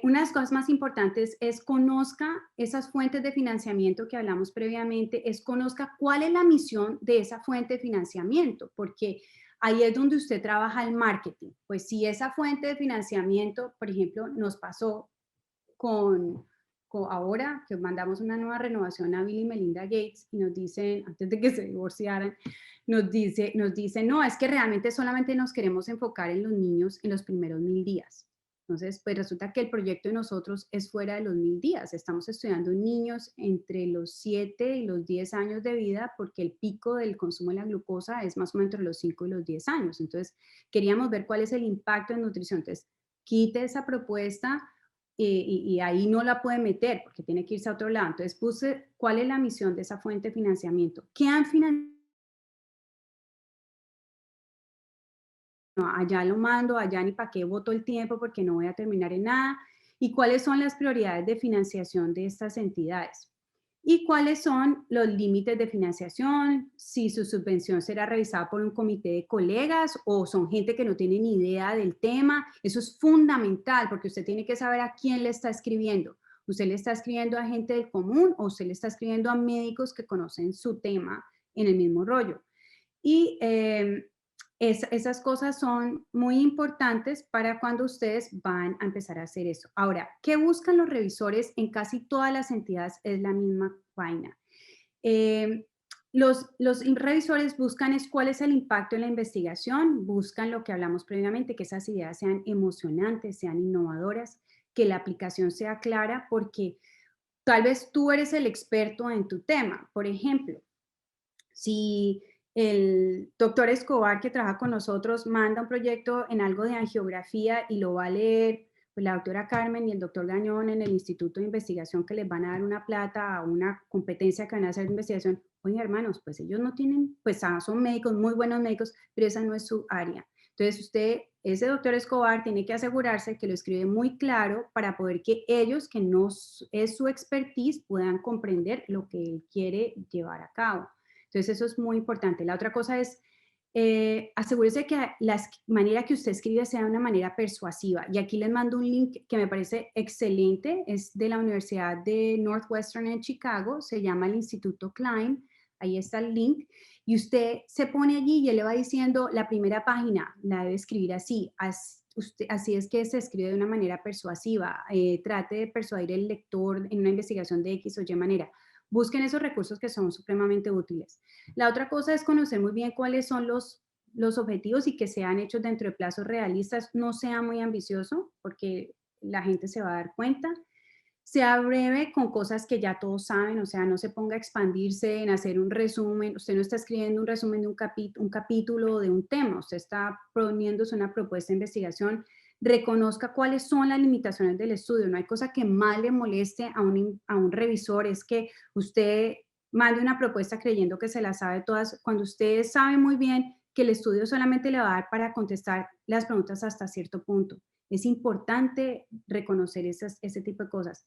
una de las cosas más importantes es conozca esas fuentes de financiamiento que hablamos previamente, es conozca cuál es la misión de esa fuente de financiamiento, porque ahí es donde usted trabaja el marketing. Pues si esa fuente de financiamiento, por ejemplo, nos pasó con, ahora que mandamos una nueva renovación a Bill y Melinda Gates y nos dicen, antes de que se divorciaran, nos dice, no, es que realmente solamente nos queremos enfocar en los niños en los primeros 1000 días. Entonces, pues resulta que el proyecto de nosotros es fuera de los 1000 días. Estamos estudiando niños entre los 7 y los 10 años de vida porque el pico del consumo de la glucosa es más o menos entre los 5 y los 10 años. Entonces, queríamos ver cuál es el impacto en nutrición. Entonces, quite esa propuesta y ahí no la puede meter porque tiene que irse a otro lado. Entonces, puse cuál es la misión de esa fuente de financiamiento. ¿Qué han financiado? No, allá lo mando, allá ni para qué voto el tiempo porque no voy a terminar en nada. ¿Y cuáles son las prioridades de financiación de estas entidades? ¿Y cuáles son los límites de financiación? Si su subvención será revisada por un comité de colegas o son gente que no tiene ni idea del tema. Eso es fundamental porque usted tiene que saber a quién le está escribiendo. ¿Usted le está escribiendo a gente del común o usted le está escribiendo a médicos que conocen su tema en el mismo rollo? Y esas cosas son muy importantes para cuando ustedes van a empezar a hacer eso. Ahora, ¿qué buscan los revisores en casi todas las entidades? Es la misma vaina. Eh, los revisores buscan es cuál es el impacto en la investigación, buscan lo que hablamos previamente, que esas ideas sean emocionantes, sean innovadoras, que la aplicación sea clara, porque tal vez tú eres el experto en tu tema. Por ejemplo, si el doctor Escobar, que trabaja con nosotros, manda un proyecto en algo de angiografía y lo va a leer pues, la doctora Carmen y el doctor Gañón en el Instituto de Investigación, que les van a dar una plata a una competencia que van a hacer de investigación. Oye, hermanos, pues ellos no tienen, pues son médicos, muy buenos médicos, pero esa no es su área. Entonces usted, ese doctor Escobar, tiene que asegurarse que lo escribe muy claro para poder que ellos, que no es su expertise, puedan comprender lo que él quiere llevar a cabo. Entonces eso es muy importante. La otra cosa es asegúrese que la manera que usted escribe sea de una manera persuasiva. Y aquí les mando un link que me parece excelente. Es de la Universidad de Northwestern en Chicago. Se llama el Instituto Klein. Ahí está el link. Y usted se pone allí y él le va diciendo la primera página la debe escribir así. Así es que se escribe de una manera persuasiva. Trate de persuadir al lector en una investigación de X o Y manera. Busquen esos recursos que son supremamente útiles. La otra cosa es conocer muy bien cuáles son los objetivos y que sean hechos dentro de plazos realistas. No sea muy ambicioso porque la gente se va a dar cuenta. Sea breve con cosas que ya todos saben, o sea, no se ponga a expandirse en hacer un resumen. Usted no está escribiendo un resumen de un capítulo de un tema, usted está poniéndose una propuesta de investigación. Reconozca cuáles son las limitaciones del estudio. No hay cosa que más le moleste a un revisor, es que usted mande una propuesta creyendo que se la sabe todas, cuando usted sabe muy bien que el estudio solamente le va a dar para contestar las preguntas hasta cierto punto. Es importante reconocer ese tipo de cosas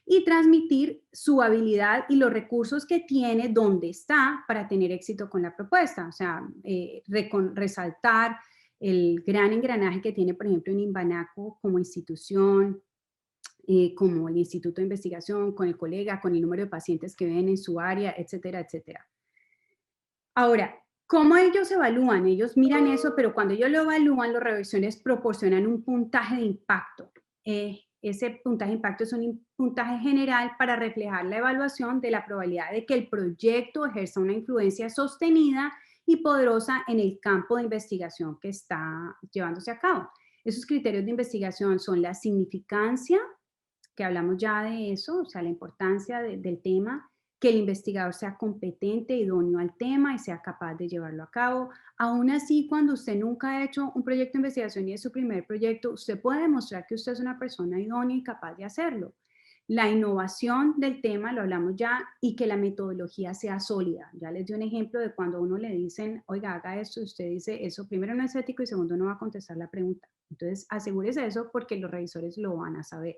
y transmitir su habilidad y los recursos que tiene donde está para tener éxito con la propuesta. O sea, resaltar el gran engranaje que tiene, por ejemplo, en Inbanaco como institución, como el Instituto de Investigación, con el colega, con el número de pacientes que ven en su área, etcétera, etcétera. Ahora, ¿cómo ellos evalúan? Ellos miran eso, pero cuando ellos lo evalúan, los revisiones proporcionan un puntaje de impacto. Ese puntaje de impacto es un puntaje general para reflejar la evaluación de la probabilidad de que el proyecto ejerza una influencia sostenida y poderosa en el campo de investigación que está llevándose a cabo. Esos criterios de investigación son la significancia, que hablamos ya de eso, o sea, la importancia del tema, que el investigador sea competente, idóneo al tema y sea capaz de llevarlo a cabo. Aún así, cuando usted nunca ha hecho un proyecto de investigación y es su primer proyecto, usted puede demostrar que usted es una persona idónea y capaz de hacerlo. la innovación del tema, lo hablamos ya, y que la metodología sea sólida. Ya les di un ejemplo de cuando a uno le dicen, oiga, haga esto, y usted dice, eso primero no es ético y segundo no va a contestar la pregunta. Entonces, asegúrese de eso porque los revisores lo van a saber.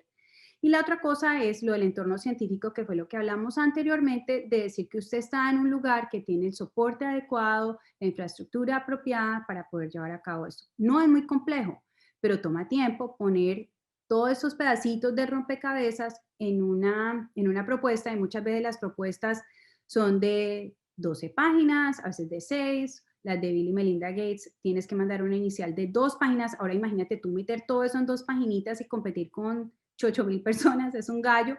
Y la otra cosa es lo del entorno científico, que fue lo que hablamos anteriormente, de decir que usted está en un lugar que tiene el soporte adecuado, la infraestructura apropiada para poder llevar a cabo esto. No es muy complejo, pero toma tiempo poner todos esos pedacitos de rompecabezas en una propuesta, y muchas veces las propuestas son de 12 páginas, a veces de 6, las de Bill y Melinda Gates, tienes que mandar una inicial de 2 páginas, ahora imagínate tú meter todo eso en 2 paginitas y competir con 8,000 personas, es un gallo,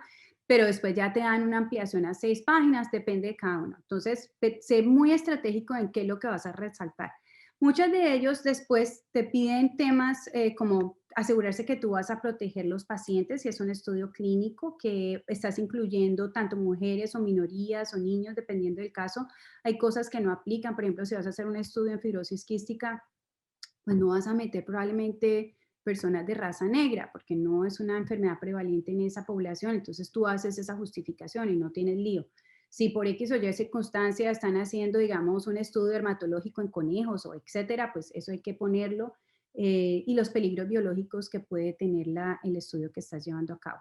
pero después ya te dan una ampliación a 6 páginas, depende de cada uno. Entonces, sé muy estratégico en qué es lo que vas a resaltar. Muchos de ellos después te piden temas como asegurarse que tú vas a proteger los pacientes, si es un estudio clínico, que estás incluyendo tanto mujeres o minorías o niños, dependiendo del caso. Hay cosas que no aplican, por ejemplo, si vas a hacer un estudio en fibrosis quística, pues no vas a meter probablemente personas de raza negra, porque no es una enfermedad prevalente en esa población, entonces tú haces esa justificación y no tienes lío. Si por X o Y circunstancia están haciendo, digamos, un estudio dermatológico en conejos o etcétera, pues eso hay que ponerlo, y los peligros biológicos que puede tener el estudio que estás llevando a cabo.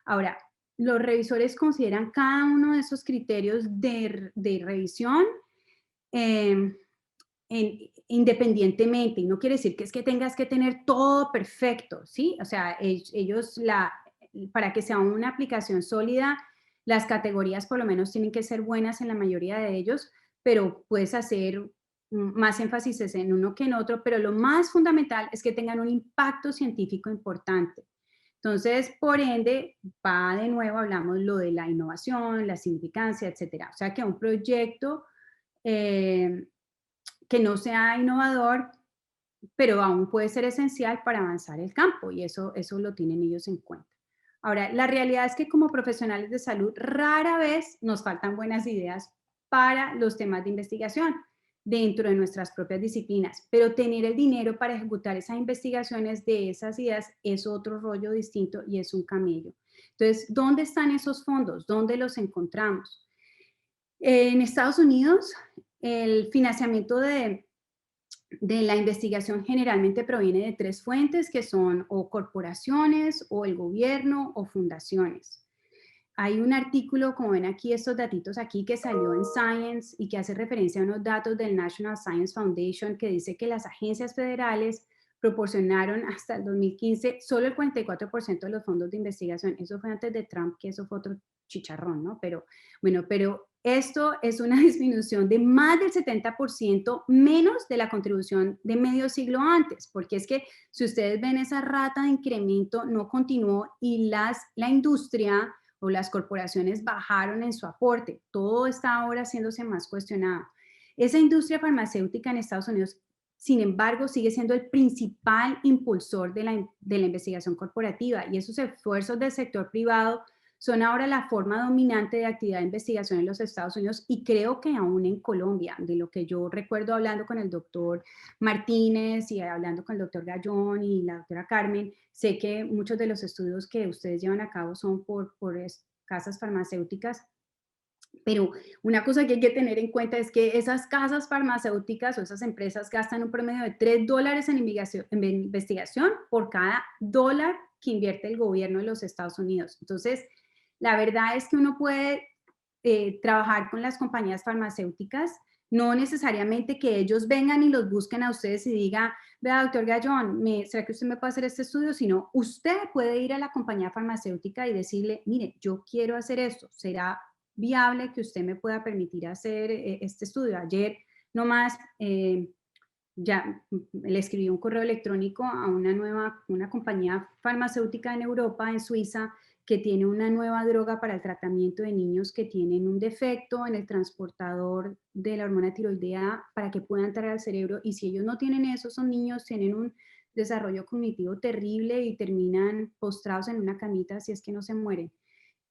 Ahora, los revisores consideran cada uno de esos criterios de revisión, eh, independientemente, y no quiere decir que es que tengas que tener todo perfecto, ¿sí? O sea, ellos, para que sea una aplicación sólida, las categorías por lo menos tienen que ser buenas en la mayoría de ellos, pero puedes hacer más énfasis en uno que en otro, pero lo más fundamental es que tengan un impacto científico importante. Entonces, por ende, va de nuevo, hablamos lo de la innovación, la significancia, etcétera. O sea, que un proyecto eh, que no sea innovador, pero aún puede ser esencial para avanzar el campo, y eso lo tienen ellos en cuenta. Ahora, la realidad es que como profesionales de salud rara vez nos faltan buenas ideas para los temas de investigación dentro de nuestras propias disciplinas, pero tener el dinero para ejecutar esas investigaciones de esas ideas es otro rollo distinto y es un camello. Entonces, ¿dónde están esos fondos? ¿Dónde los encontramos? En Estados Unidos, el financiamiento de la investigación generalmente proviene de 3 fuentes, que son o corporaciones, o el gobierno, o fundaciones. Hay un artículo, como ven aquí, estos datitos aquí, que salió en Science y que hace referencia a unos datos del National Science Foundation, que dice que las agencias federales proporcionaron hasta el 2015 solo el 44% de los fondos de investigación. Eso fue antes de Trump, que eso fue otro chicharrón, ¿no? Pero bueno, pero esto es una disminución de más del 70% menos de la contribución de medio siglo antes, porque es que si ustedes ven esa rata de incremento no continuó, y la industria o las corporaciones bajaron en su aporte. Todo está ahora haciéndose más cuestionado. Esa industria farmacéutica en Estados Unidos, sin embargo, sigue siendo el principal impulsor de la investigación corporativa, y esos esfuerzos del sector privado son ahora la forma dominante de actividad de investigación en los Estados Unidos, y creo que aún en Colombia, de lo que yo recuerdo hablando con el doctor Martínez y hablando con el doctor Gallón y la doctora Carmen, sé que muchos de los estudios que ustedes llevan a cabo son por casas farmacéuticas, pero una cosa que hay que tener en cuenta es que esas casas farmacéuticas o esas empresas gastan un promedio de $3 en investigación por cada dólar que invierte el gobierno de los Estados Unidos. Entonces, la verdad es que uno puede trabajar con las compañías farmacéuticas, no necesariamente que ellos vengan y los busquen a ustedes y digan, vea, doctor Gallón, ¿será que usted me puede hacer este estudio? Sino usted puede ir a la compañía farmacéutica y decirle, mire, yo quiero hacer esto, ¿será viable que usted me pueda permitir hacer este estudio? Ayer nomás ya le escribí un correo electrónico a una compañía farmacéutica en Europa, en Suiza, que tiene una nueva droga para el tratamiento de niños que tienen un defecto en el transportador de la hormona tiroidea para que pueda entrar al cerebro, y si ellos no tienen eso, esos niños tienen un desarrollo cognitivo terrible y terminan postrados en una camita si es que no se mueren.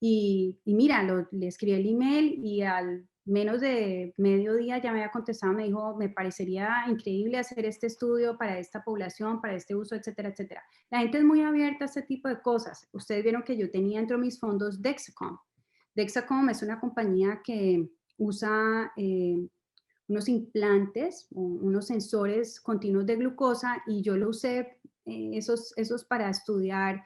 Y mira, le escribí el email y al menos de mediodía ya me había contestado, me dijo, me parecería increíble hacer este estudio para esta población, para este uso, etcétera, etcétera. La gente es muy abierta a este tipo de cosas. Ustedes vieron que yo tenía dentro de mis fondos Dexcom. Dexcom es una compañía que usa unos implantes, unos sensores continuos de glucosa y yo lo usé esos para estudiar.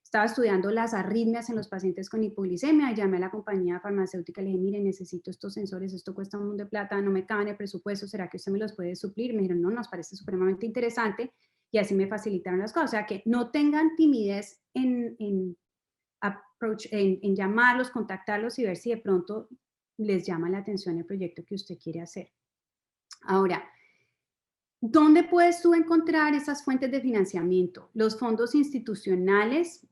Estaba estudiando las arritmias en los pacientes con hipoglicemia, llamé a la compañía farmacéutica, le dije, mire, necesito estos sensores, esto cuesta un montón de plata, no me cabe en el presupuesto, ¿será que usted me los puede suplir? Me dijeron, no, nos parece supremamente interesante y así me facilitaron las cosas. O sea, que no tengan timidez en llamarlos, contactarlos y ver si de pronto les llama la atención el proyecto que usted quiere hacer. Ahora, ¿dónde puedes tú encontrar esas fuentes de financiamiento? Los fondos institucionales,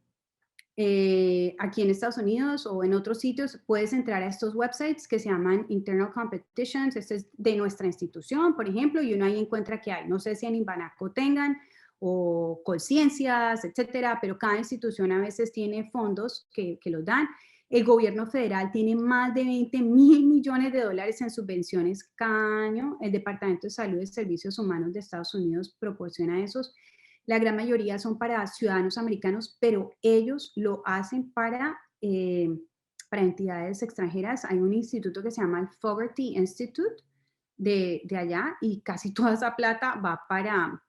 aquí en Estados Unidos o en otros sitios, puedes entrar a estos websites que se llaman Internal Competitions, este es de nuestra institución, por ejemplo, y uno ahí encuentra que hay, no sé si en Inbanaco tengan, o Colciencias, etcétera, pero cada institución a veces tiene fondos que los dan. El gobierno federal tiene más de 20.000 millones de dólares en subvenciones cada año. El Departamento de Salud y Servicios Humanos de Estados Unidos proporciona esos. La gran mayoría son para ciudadanos americanos, pero ellos lo hacen para entidades extranjeras. Hay un instituto que se llama el Fogarty Institute de allá y casi toda esa plata va para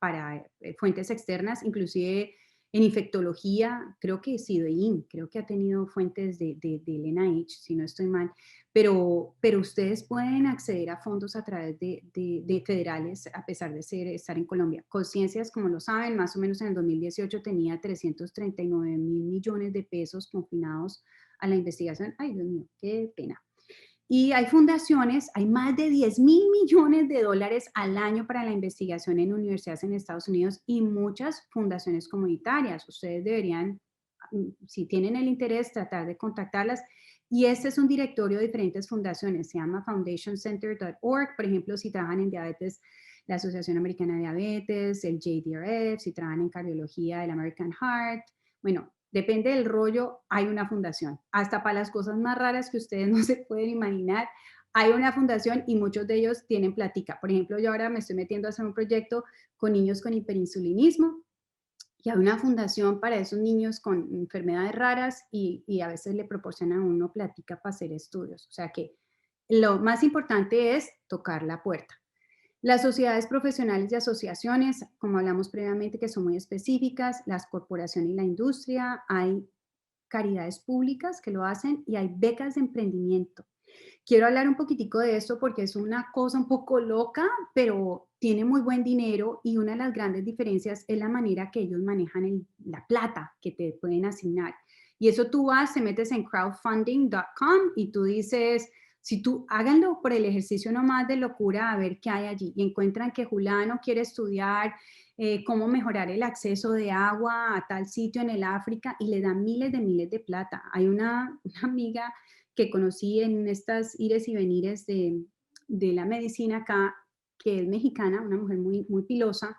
fuentes externas, inclusive en infectología, creo que CIDOIN, creo que ha tenido fuentes del NIH, si no estoy mal, pero ustedes pueden acceder a fondos a través de federales a pesar de estar en Colombia. Colciencias, como lo saben, más o menos en el 2018 tenía 339.000 millones de pesos confinados a la investigación. Ay, Dios mío, qué pena. Y hay fundaciones, hay más de 10.000 millones de dólares al año para la investigación en universidades en Estados Unidos y muchas fundaciones comunitarias. Ustedes deberían, si tienen el interés, tratar de contactarlas. Y este es un directorio de diferentes fundaciones, se llama foundationcenter.org. Por ejemplo, si trabajan en diabetes, la Asociación Americana de Diabetes, el JDRF, si trabajan en cardiología, el American Heart. Bueno, depende del rollo, hay una fundación. Hasta para las cosas más raras que ustedes no se pueden imaginar, hay una fundación y muchos de ellos tienen plática. Por ejemplo, yo ahora me estoy metiendo a hacer un proyecto con niños con hiperinsulinismo y hay una fundación para esos niños con enfermedades raras y a veces le proporcionan a uno plática para hacer estudios. O sea que lo más importante es tocar la puerta. Las sociedades profesionales y asociaciones, como hablamos previamente, que son muy específicas, las corporaciones y la industria, hay caridades públicas que lo hacen y hay becas de emprendimiento. Quiero hablar un poquitico de esto porque es una cosa un poco loca, pero tiene muy buen dinero y una de las grandes diferencias es la manera que ellos manejan la plata que te pueden asignar. Y eso tú vas, te metes en crowdfunding.com y tú dices, si tú háganlo por el ejercicio nomás de locura a ver qué hay allí y encuentran que Julano quiere estudiar cómo mejorar el acceso de agua a tal sitio en el África y le dan miles de plata. Hay una amiga que conocí en estas ires y venires de la medicina acá, que es mexicana, una mujer muy pilosa,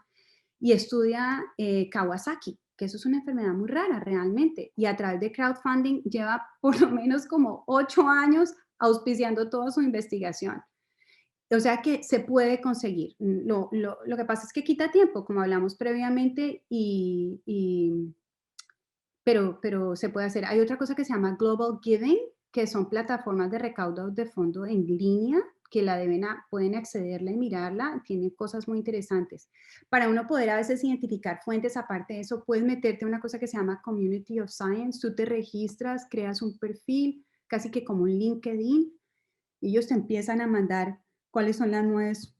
y estudia Kawasaki, que eso es una enfermedad muy rara realmente, y a través de crowdfunding lleva por lo menos como 8 años auspiciando toda su investigación. O sea que se puede conseguir. Lo que pasa es que quita tiempo, como hablamos previamente, pero se puede hacer. Hay otra cosa que se llama Global Giving, que son plataformas de recaudo de fondo en línea, que pueden accederla y mirarla, tiene cosas muy interesantes. Para uno poder a veces identificar fuentes, aparte de eso, puedes meterte a una cosa que se llama Community of Science, tú te registras, creas un perfil, casi que como un LinkedIn, y ellos te empiezan a mandar cuáles son las nuevas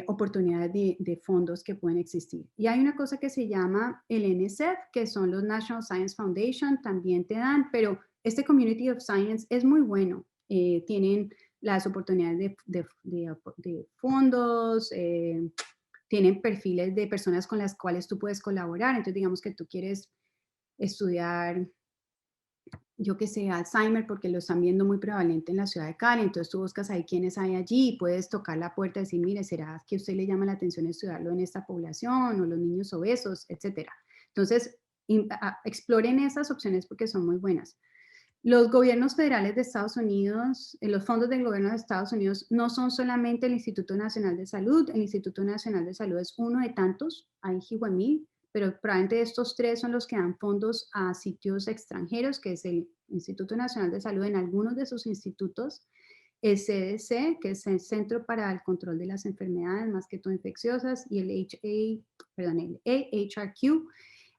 oportunidades de fondos que pueden existir. Y hay una cosa que se llama el NSF, que son los National Science Foundation, también te dan, pero este Community of Science es muy bueno. Tienen las oportunidades de fondos, tienen perfiles de personas con las cuales tú puedes colaborar. Entonces, digamos que tú quieres estudiar, yo que sé, Alzheimer, porque lo están viendo muy prevalente en la ciudad de Cali, entonces tú buscas ahí quiénes hay allí y puedes tocar la puerta y decir, mire, ¿será que a usted le llama la atención estudiarlo en esta población o los niños obesos, etcétera? Entonces, exploren esas opciones porque son muy buenas. Los gobiernos federales de Estados Unidos, los fondos del gobierno de Estados Unidos no son solamente el Instituto Nacional de Salud. El Instituto Nacional de Salud es uno de tantos, hay mil, pero probablemente estos tres son los que dan fondos a sitios extranjeros, que es el Instituto Nacional de Salud en algunos de sus institutos, el CDC, que es el Centro para el Control de las Enfermedades, más que todo infecciosas, y el AHRQ.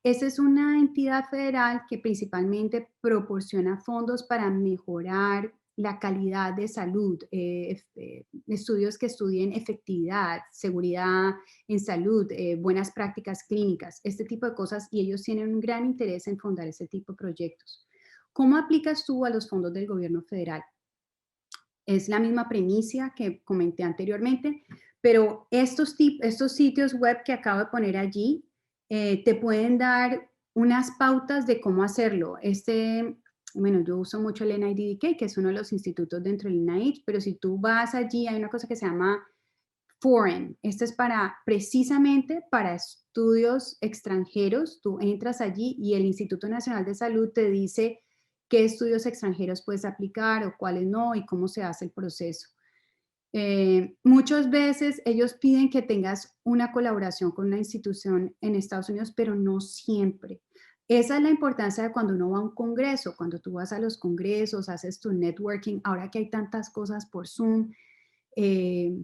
Esta es una entidad federal que principalmente proporciona fondos para mejorar la calidad de salud, estudios que estudien efectividad, seguridad en salud, buenas prácticas clínicas, este tipo de cosas, y ellos tienen un gran interés en fundar ese tipo de proyectos. ¿Cómo aplicas tú a los fondos del gobierno federal? Es la misma premisa que comenté anteriormente, pero estos sitios web que acabo de poner allí te pueden dar unas pautas de cómo hacerlo. Bueno, yo uso mucho el NIDDK, que es uno de los institutos dentro del NIH, pero si tú vas allí, hay una cosa que se llama Foreign. Este es precisamente para estudios extranjeros. Tú entras allí y el Instituto Nacional de Salud te dice qué estudios extranjeros puedes aplicar o cuáles no y cómo se hace el proceso. Muchas veces ellos piden que tengas una colaboración con una institución en Estados Unidos, pero no siempre. Esa es la importancia de cuando uno va a un congreso, cuando tú vas a los congresos, haces tu networking, ahora que hay tantas cosas por Zoom, eh,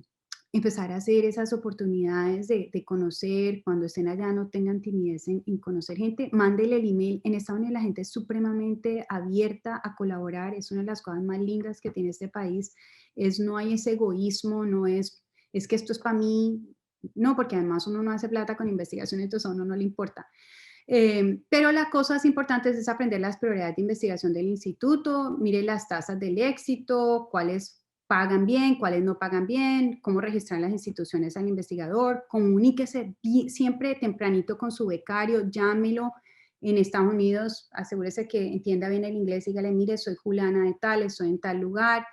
empezar a hacer esas oportunidades de conocer, cuando estén allá no tengan timidez en conocer gente, mándele el email. En Estados Unidos la gente es supremamente abierta a colaborar, es una de las cosas más lindas que tiene este país, no hay ese egoísmo, no es que esto es para mí, no, porque además uno no hace plata con investigación, entonces a uno no le importa. Pero la cosa importante es aprender las prioridades de investigación del instituto, mire las tasas del éxito, cuáles pagan bien, cuáles no pagan bien, cómo registrar las instituciones al investigador, comuníquese siempre tempranito con su becario, llámelo. En Estados Unidos, asegúrese que entienda bien el inglés, dígale, mire, soy Juliana de tal, estoy en tal lugar,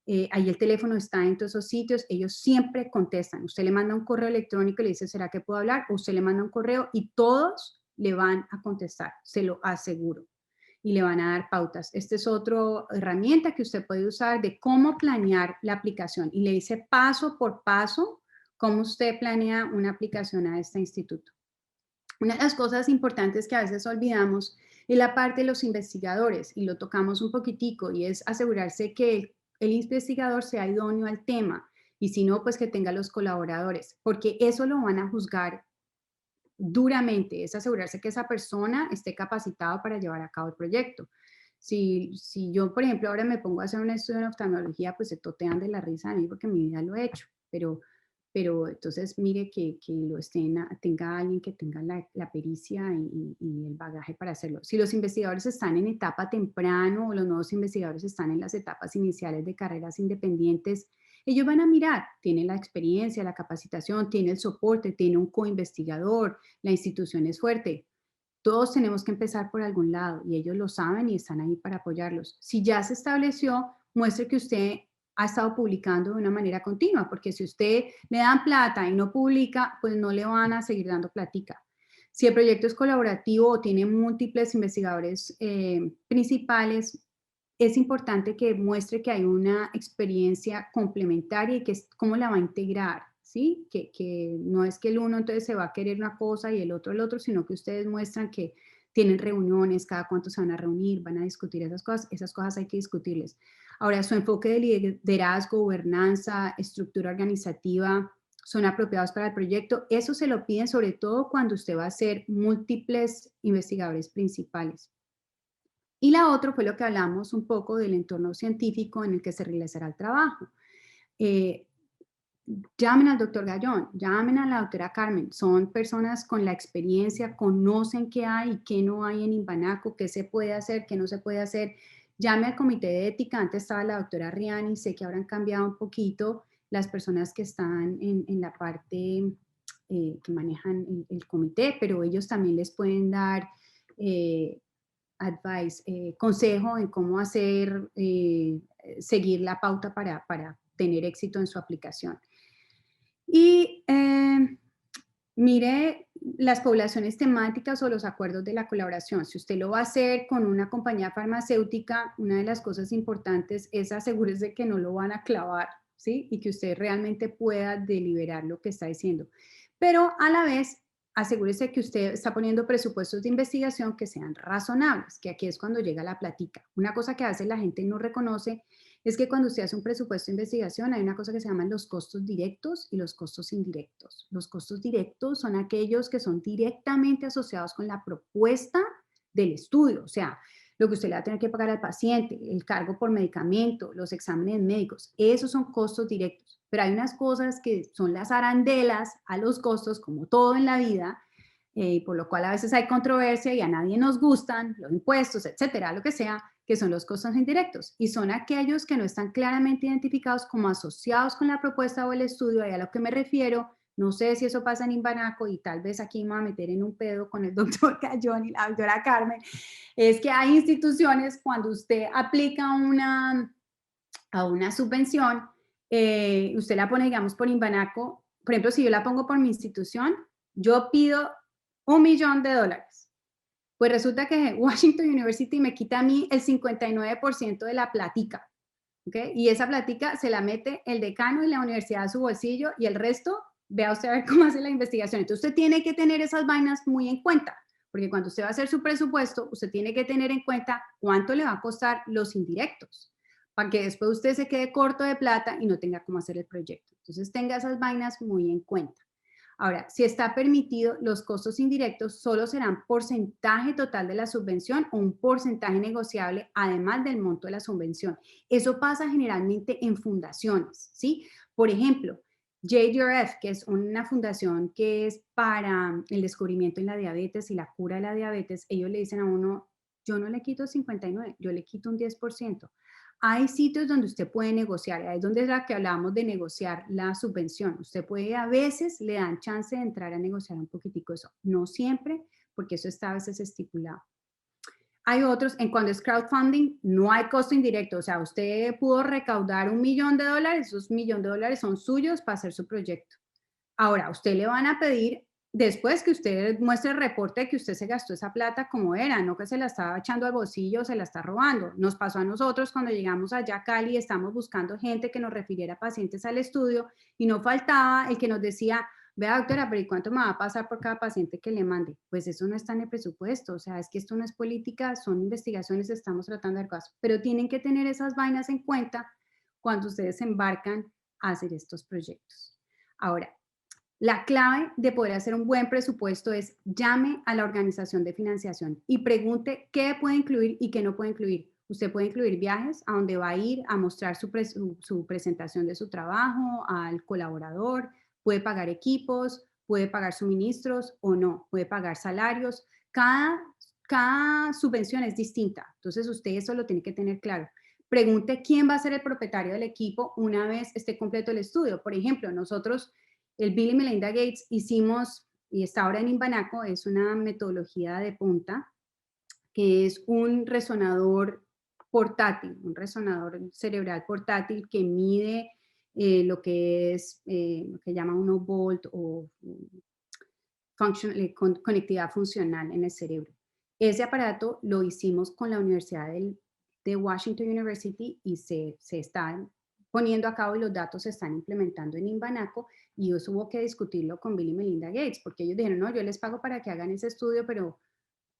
ahí el teléfono está en todos esos sitios, ellos siempre contestan. Usted le manda un correo electrónico y le dice, ¿será que puedo hablar? O usted le manda un correo y todos le van a contestar, se lo aseguro, y le van a dar pautas. Esta es otra herramienta que usted puede usar de cómo planear la aplicación y le dice paso por paso cómo usted planea una aplicación a este instituto. Una de las cosas importantes que a veces olvidamos es la parte de los investigadores, y lo tocamos un poquitico, y es asegurarse que el investigador sea idóneo al tema, y si no, pues que tenga los colaboradores, porque eso lo van a juzgar duramente, es asegurarse que esa persona esté capacitada para llevar a cabo el proyecto. Si yo, por ejemplo, ahora me pongo a hacer un estudio en oftalmología, pues se totean de la risa de mí porque en mi vida lo he hecho, pero entonces mire que lo tenga alguien que tenga la pericia y el bagaje para hacerlo. Si los investigadores están en etapa temprano o los nuevos investigadores están en las etapas iniciales de carreras independientes, ellos van a mirar, tiene la experiencia, la capacitación, tiene el soporte, tiene un coinvestigador, la institución es fuerte. Todos tenemos que empezar por algún lado y ellos lo saben y están ahí para apoyarlos. Si ya se estableció, muestre que usted ha estado publicando de una manera continua, porque si usted le dan plata y no publica, pues no le van a seguir dando platica. Si el proyecto es colaborativo o tiene múltiples investigadores principales, es importante que muestre que hay una experiencia complementaria y que es cómo la va a integrar, ¿sí? Que no es que el uno entonces se va a querer una cosa y el otro, sino que ustedes muestran que tienen reuniones, cada cuánto se van a reunir, van a discutir esas cosas hay que discutirles. Ahora, su enfoque de liderazgo, gobernanza, estructura organizativa, son apropiados para el proyecto. Eso se lo piden sobre todo cuando usted va a ser múltiples investigadores principales. Y la otra fue lo que hablamos un poco del entorno científico en el que se realizará el trabajo. Eh, Llamen al doctor Gallón, llamen a la doctora Carmen, son personas con la experiencia, conocen qué hay y qué no hay en Imbanaco, qué se puede hacer, qué no se puede hacer. Llame al comité de ética, antes estaba la doctora Riani, sé que habrán cambiado un poquito las personas que están en la parte que manejan el comité, pero ellos también les pueden dar advice, consejo en cómo hacer, seguir la pauta para tener éxito en su aplicación. Y mire, las poblaciones temáticas o los acuerdos de la colaboración. Si usted lo va a hacer con una compañía farmacéutica, una de las cosas importantes es asegúrese que no lo van a clavar, ¿sí? Y que usted realmente pueda deliberar lo que está diciendo. Pero a la vez, asegúrese que usted está poniendo presupuestos de investigación que sean razonables, que aquí es cuando llega la platica. Una cosa que a veces la gente no reconoce es que cuando usted hace un presupuesto de investigación hay una cosa que se llaman los costos directos y los costos indirectos. Los costos directos son aquellos que son directamente asociados con la propuesta del estudio, o sea, lo que usted le va a tener que pagar al paciente, el cargo por medicamento, los exámenes médicos, esos son costos directos. Pero hay unas cosas que son las arandelas a los costos, como todo en la vida, por lo cual a veces hay controversia y a nadie nos gustan, los impuestos, etcétera, lo que sea, que son los costos indirectos, y son aquellos que no están claramente identificados como asociados con la propuesta o el estudio, y a lo que me refiero, no sé si eso pasa en Imbanaco, y tal vez aquí me voy a meter en un pedo con el doctor Cayón y la doctora Carmen, es que hay instituciones cuando usted aplica a una subvención, usted la pone, digamos, por Imbanaco, por ejemplo, si yo la pongo por mi institución, yo pido $1.000.000. Pues resulta que Washington University me quita a mí el 59% de la platica, ¿ok? Y esa platica se la mete el decano y la universidad a su bolsillo y el resto, vea usted a ver cómo hace la investigación. Entonces usted tiene que tener esas vainas muy en cuenta, porque cuando usted va a hacer su presupuesto, usted tiene que tener en cuenta cuánto le va a costar los indirectos, para que después usted se quede corto de plata y no tenga cómo hacer el proyecto. Entonces tenga esas vainas muy en cuenta. Ahora, si está permitido, los costos indirectos solo serán porcentaje total de la subvención o un porcentaje negociable además del monto de la subvención. Eso pasa generalmente en fundaciones, ¿sí? Por ejemplo, JDRF, que es una fundación que es para el descubrimiento en la diabetes y la cura de la diabetes, ellos le dicen a uno, yo no le quito 59, yo le quito un 10%. Hay sitios donde usted puede negociar, ahí es donde es la que hablábamos de negociar la subvención. Usted puede, a veces le dan chance de entrar a negociar un poquitico eso, no siempre, porque eso está a veces estipulado. Hay otros, en cuando es crowdfunding, no hay costo indirecto, o sea, usted pudo recaudar $1.000.000, esos $1.000.000 son suyos para hacer su proyecto. Ahora, a usted le van a pedir, después que usted muestre el reporte de que usted se gastó esa plata como era, no que se la estaba echando al bolsillo o se la está robando. Nos pasó a nosotros cuando llegamos allá a Cali, estamos buscando gente que nos refiriera pacientes al estudio y no faltaba el que nos decía, vea doctora, pero ¿y cuánto me va a pasar por cada paciente que le mande? Pues eso no está en el presupuesto, o sea, es que esto no es política, son investigaciones, estamos tratando de cosas, pero tienen que tener esas vainas en cuenta cuando ustedes se embarcan a hacer estos proyectos. Ahora, la clave de poder hacer un buen presupuesto es llame a la organización de financiación y pregunte qué puede incluir y qué no puede incluir. Usted puede incluir viajes a donde va a ir a mostrar su presentación de su trabajo al colaborador, puede pagar equipos, puede pagar suministros o no, puede pagar salarios. Cada subvención es distinta, entonces usted eso lo tiene que tener claro. Pregunte quién va a ser el propietario del equipo una vez esté completo el estudio. Por ejemplo, nosotros el Bill y Melinda Gates hicimos, y está ahora en Imbanaco, es una metodología de punta, que es un resonador portátil, un resonador cerebral portátil que mide lo que es, lo que llama uno volt o conectividad funcional en el cerebro. Ese aparato lo hicimos con la Universidad de Washington University y se está poniendo a cabo y los datos se están implementando en Imbanaco y eso hubo que discutirlo con Bill y Melinda Gates porque ellos dijeron, no, yo les pago para que hagan ese estudio, pero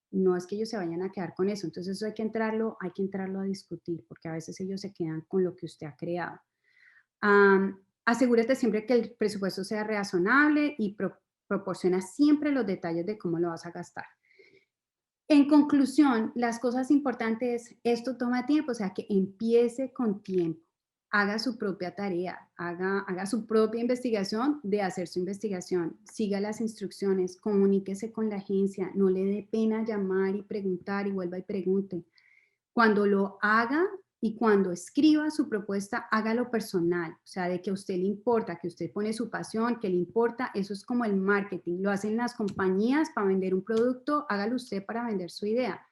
no es que ellos se vayan a quedar con eso. Entonces eso hay que entrarlo a discutir porque a veces ellos se quedan con lo que usted ha creado. Asegúrate siempre que el presupuesto sea razonable y proporciona siempre los detalles de cómo lo vas a gastar. En conclusión, las cosas importantes, esto toma tiempo, o sea, que empiece con tiempo, haga su propia tarea, haga su propia investigación de hacer su investigación, siga las instrucciones, comuníquese con la agencia, no le dé pena llamar y preguntar y vuelva y pregunte. Cuando lo haga y cuando escriba su propuesta, hágalo personal, o sea, de que a usted le importa, que usted pone su pasión, que le importa, eso es como el marketing, lo hacen las compañías para vender un producto, hágalo usted para vender su idea.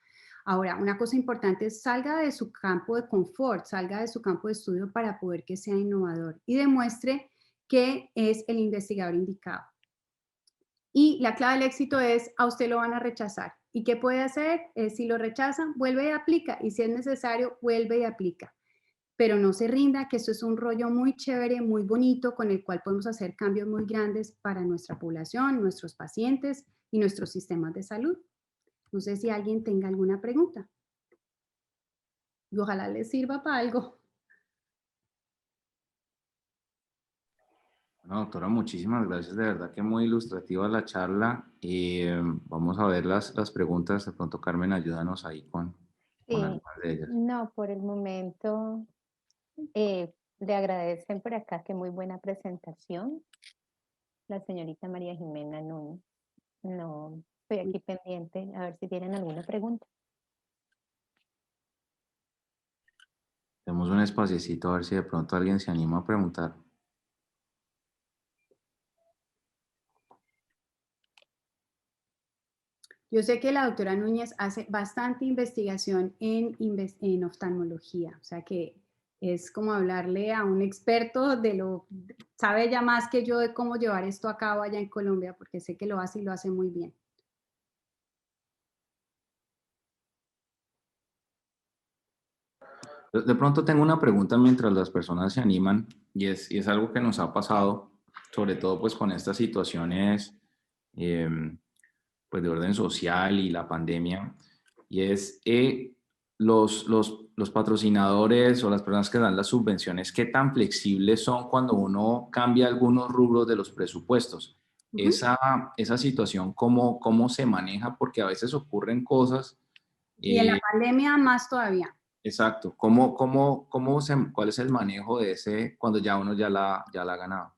Ahora, una cosa importante es salga de su campo de confort, salga de su campo de estudio para poder que sea innovador y demuestre que es el investigador indicado. Y la clave del éxito es, a usted lo van a rechazar. ¿Y qué puede hacer? Si lo rechazan, vuelve y aplica. Y si es necesario, vuelve y aplica. Pero no se rinda, que esto es un rollo muy chévere, muy bonito, con el cual podemos hacer cambios muy grandes para nuestra población, nuestros pacientes y nuestros sistemas de salud. No sé si alguien tenga alguna pregunta. Y ojalá les sirva para algo. Bueno, doctora, muchísimas gracias. De verdad que muy ilustrativa la charla. Y vamos a ver las preguntas. De pronto, Carmen, ayúdanos ahí con Sí, algunas de ellas. no, por el momento le agradecen por acá que muy buena presentación, la señorita María Jimena Núñez. No, estoy aquí pendiente a ver si tienen alguna pregunta. Tenemos un espaciecito a ver si de pronto alguien se anima a preguntar. Yo sé que la doctora Núñez hace bastante investigación en oftalmología, o sea que es como hablarle a un experto sabe ella más que yo de cómo llevar esto a cabo allá en Colombia, porque sé que lo hace y lo hace muy bien. De pronto tengo una pregunta mientras las personas se animan y es algo que nos ha pasado, sobre todo pues con estas situaciones eh, pues de orden social y la pandemia, y es los patrocinadores o las personas que dan las subvenciones, ¿qué tan flexibles son cuando uno cambia algunos rubros de los presupuestos? Ujú. Esa situación, ¿cómo se maneja? Porque a veces ocurren cosas. Y en la eh, pandemia más todavía. Exacto. ¿Cuál es el manejo de ese cuando ya uno ya la ha ganado?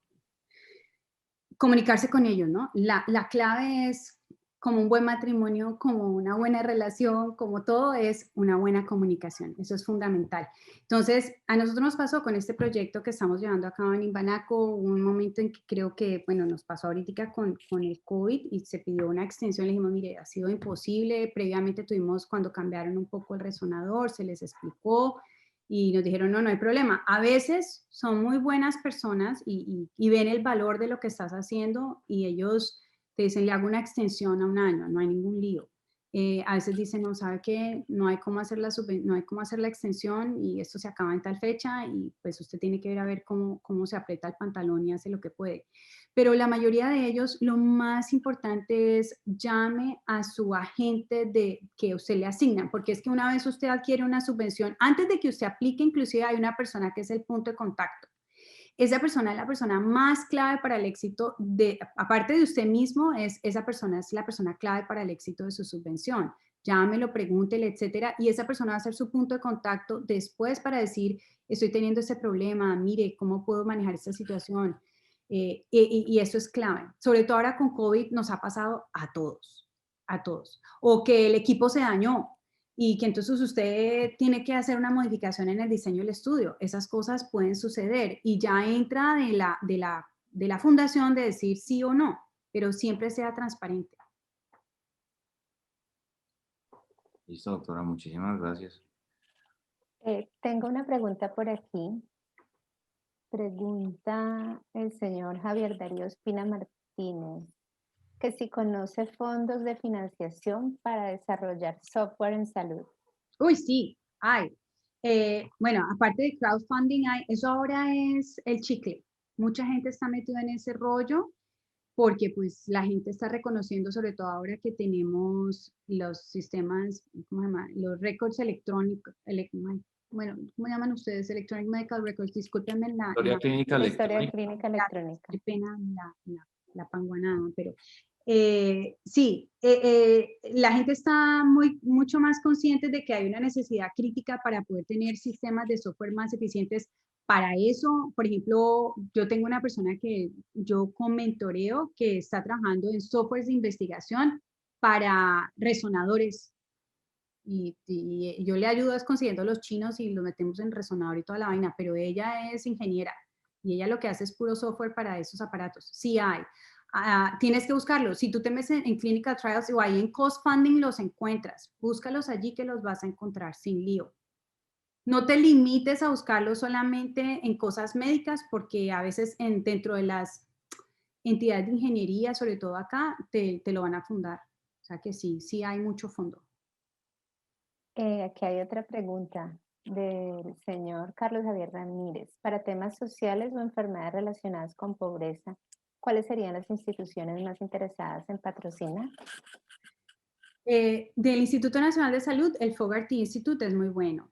Comunicarse con ellos, ¿no? La clave es, como un buen matrimonio, como una buena relación, como todo, es una buena comunicación. Eso es fundamental. Entonces, a nosotros nos pasó con este proyecto que estamos llevando a cabo en Imbanaco, un momento en que creo que, bueno, nos pasó ahorita con el COVID y se pidió una extensión. Le dijimos, mire, ha sido imposible. Previamente tuvimos cuando cambiaron un poco el resonador, se les explicó y nos dijeron, no, no hay problema. A veces son muy buenas personas y ven el valor de lo que estás haciendo y ellos te dicen, le hago una extensión a un año, no hay ningún lío. A veces dicen, no, sabe que no hay cómo hacer no hay cómo hacer la extensión y esto se acaba en tal fecha y pues usted tiene que ver a ver cómo se aprieta el pantalón y hace lo que puede. Pero la mayoría de ellos, lo más importante es llame a su agente que usted le asignan, porque es que una vez usted adquiere una subvención, antes de que usted aplique, inclusive hay una persona que es el punto de contacto. Esa persona es la persona más clave para el éxito aparte de usted mismo, esa persona es la persona clave para el éxito de su subvención. Llámelo, pregúntele, etcétera, y esa persona va a ser su punto de contacto después para decir, estoy teniendo este problema, mire, ¿cómo puedo manejar esta situación? Y eso es clave. Sobre todo ahora con COVID nos ha pasado a todos, a todos. O que el equipo se dañó, y que entonces usted tiene que hacer una modificación en el diseño del estudio. Esas cosas pueden suceder y ya entra de la fundación de decir sí o no, pero siempre sea transparente. Listo, doctora, muchísimas gracias. Tengo una pregunta por aquí. Pregunta el señor Javier Darío Espina Martínez, que si conoce fondos de financiación para desarrollar software en salud. Uy, sí, hay. Bueno, aparte de crowdfunding, eso ahora es el chicle. Mucha gente está metida en ese rollo porque pues la gente está reconociendo, sobre todo ahora que tenemos los sistemas, ¿cómo se llama? Los récords electrónicos, bueno, ¿cómo llaman ustedes? Electronic Medical Records, discúlpenme Historia clínica La historia electrónica. clínica electrónica. qué pena la panguanada, pero sí, la gente está mucho más consciente de que hay una necesidad crítica para poder tener sistemas de software más eficientes. Para eso, por ejemplo, yo tengo una persona que yo con mentoreo que está trabajando en softwares de investigación para resonadores y yo le ayudo es consiguiendo los chinos y los metemos en resonador y toda la vaina, pero ella es ingeniera y ella lo que hace es puro software para esos aparatos. Sí hay. Tienes que buscarlos. Si tú te metes en Clinical Trials o ahí en Cost Funding los encuentras. Búscalos allí que los vas a encontrar sin lío. No te limites a buscarlos solamente en cosas médicas porque a veces dentro de las entidades de ingeniería, sobre todo acá, te lo van a fundar. O sea que sí, sí hay mucho fondo. Aquí hay otra pregunta del señor Carlos Javier Ramírez. Para temas sociales o enfermedades relacionadas con pobreza, ¿cuáles serían las instituciones más interesadas en patrocinar? Del Instituto Nacional de Salud, el Fogarty Institute es muy bueno.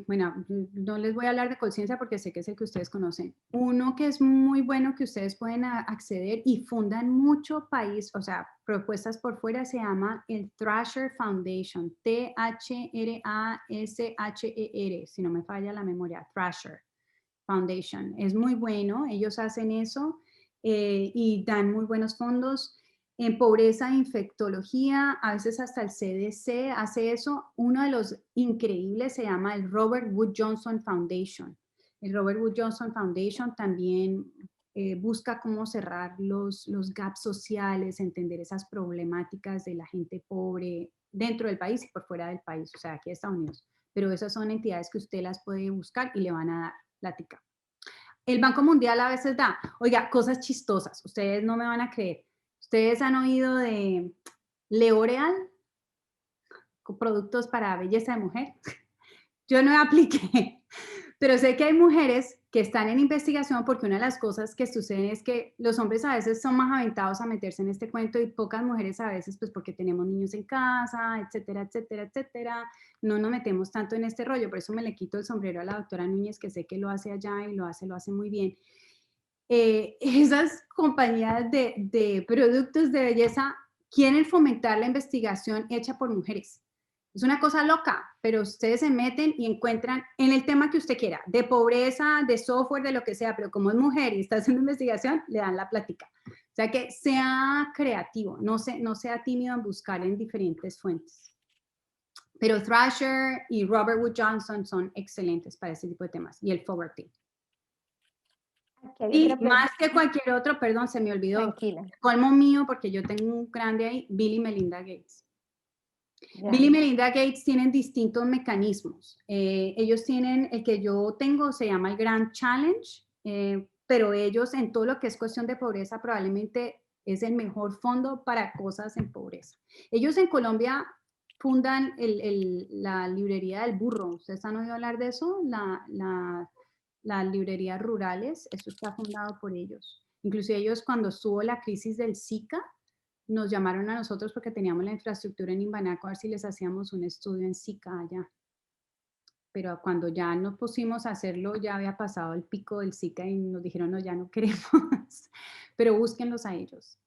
Bueno, no les voy a hablar de conciencia porque sé que es el que ustedes conocen. Uno que es muy bueno que ustedes pueden acceder y fundan mucho país, o sea, propuestas por fuera, se llama el Thrasher Foundation, Thrasher, si no me falla la memoria, Thrasher Foundation. Es muy bueno, ellos hacen eso y dan muy buenos fondos. En pobreza e infectología, a veces hasta el CDC hace eso. Uno de los increíbles se llama el Robert Wood Johnson Foundation. El Robert Wood Johnson Foundation también busca cómo cerrar los gaps sociales, entender esas problemáticas de la gente pobre dentro del país y por fuera del país, o sea, aquí en Estados Unidos. Pero esas son entidades que usted las puede buscar y le van a dar plática. El Banco Mundial a veces da, oiga, cosas chistosas, ustedes no me van a creer. ¿Ustedes han oído de L'Oreal? Productos para belleza de mujer. Yo no apliqué, pero sé que hay mujeres que están en investigación porque una de las cosas que suceden es que los hombres a veces son más aventados a meterse en este cuento y pocas mujeres a veces pues porque tenemos niños en casa, etcétera, etcétera, etcétera, no nos metemos tanto en este rollo, por eso me le quito el sombrero a la doctora Núñez que sé que lo hace allá y lo hace muy bien. Esas compañías de productos de belleza quieren fomentar la investigación hecha por mujeres. Es una cosa loca, pero ustedes se meten y encuentran en el tema que usted quiera, de pobreza, de software, de lo que sea, pero como es mujer y está haciendo investigación, le dan la plática. O sea que sea creativo, no sea tímido en buscar en diferentes fuentes. Pero Thrasher y Robert Wood Johnson son excelentes para ese tipo de temas, y el Fogarty. Y más que cualquier otro, perdón, se me olvidó. Tranquila. Colmo mío, porque yo tengo un grande ahí, Bill y Melinda Gates. Ya. Bill y Melinda Gates tienen distintos mecanismos. Ellos tienen, el que yo tengo se llama el Grand Challenge, pero ellos en todo lo que es cuestión de pobreza probablemente es el mejor fondo para cosas en pobreza. Ellos en Colombia fundan la librería del burro. ¿Ustedes han oído hablar de eso? Las librerías rurales, eso está fundado por ellos. Incluso ellos cuando estuvo la crisis del Zika, nos llamaron a nosotros porque teníamos la infraestructura en Imbanaco a ver si les hacíamos un estudio en Zika allá. Pero cuando ya nos pusimos a hacerlo, ya había pasado el pico del Zika y nos dijeron, no, ya no queremos. Pero búsquenlos a ellos.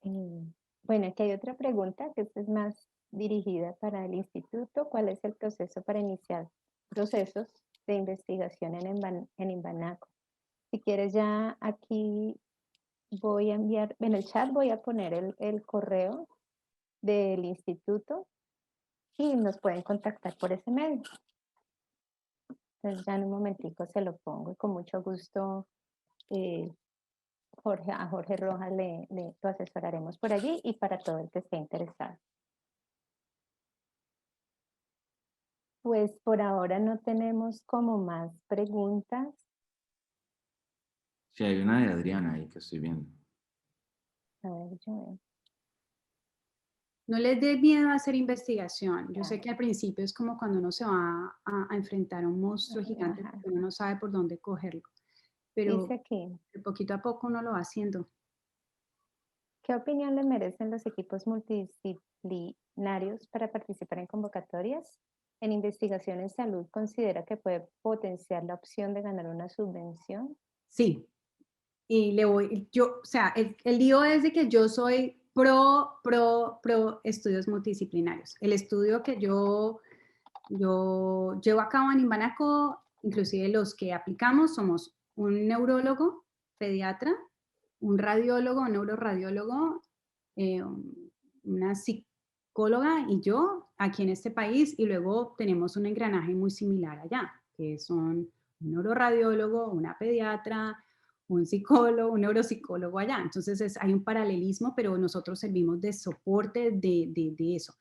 Bueno, aquí hay otra pregunta que esta es más dirigida para el instituto. ¿Cuál es el proceso para iniciar procesos de investigación en Imbanaco? Si quieres ya aquí voy a enviar, en el chat voy a poner el correo del instituto y nos pueden contactar por ese medio. Entonces ya en un momentico se lo pongo y con mucho gusto a Jorge Rojas lo asesoraremos por allí y para todo el que esté interesado. Pues por ahora no tenemos como más preguntas. Sí, hay una de Adriana ahí que estoy viendo. A ver, yo veo. No les dé miedo a hacer investigación. Yo sé que al principio es como cuando uno se va a enfrentar a un monstruo gigante, Ajá. uno no sabe por dónde cogerlo. Pero Dice aquí, de poquito a poco uno lo va haciendo. ¿qué opinión le merecen los equipos multidisciplinarios para participar en convocatorias? En investigación en salud, ¿considera que puede potenciar la opción de ganar una subvención? Sí. Y o sea, el lío es de que yo soy pro estudios multidisciplinarios. El estudio que yo llevo a cabo en Imbanaco, inclusive los que aplicamos, somos un neurólogo, pediatra, un radiólogo, un neuroradiólogo, una psicóloga y yo aquí en este país, y luego tenemos un engranaje muy similar allá, que son un neuroradiólogo, una pediatra, un psicólogo, un neuropsicólogo allá. Entonces hay un paralelismo, pero nosotros servimos de soporte de eso.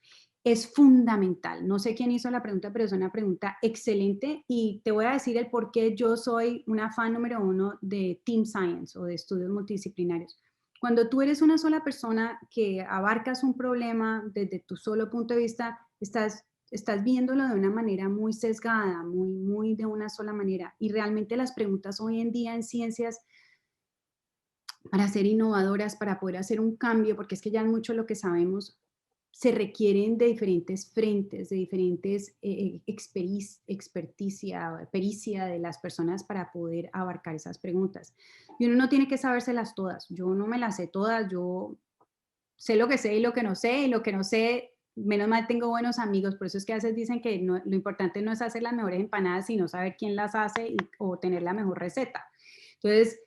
es fundamental. No sé quién hizo la pregunta, pero es una pregunta excelente y te voy a decir el por qué yo soy una fan número 1 de Team Science o de estudios multidisciplinarios. Cuando tú eres una sola persona que abarcas un problema desde tu solo punto de vista, estás viéndolo de una manera muy sesgada, muy de una sola manera. Y realmente las preguntas hoy en día en ciencias para ser innovadoras, para poder hacer un cambio, porque es que ya mucho lo que sabemos, se requieren de diferentes frentes, de diferentes experticia, pericia de las personas para poder abarcar esas preguntas. Y uno no tiene que sabérselas todas. Yo no me las sé todas, yo sé lo que sé y lo que no sé, y lo que no sé, menos mal tengo buenos amigos, por eso es que a veces dicen que lo importante no es hacer las mejores empanadas, sino saber quién las hace o tener la mejor receta. Entonces,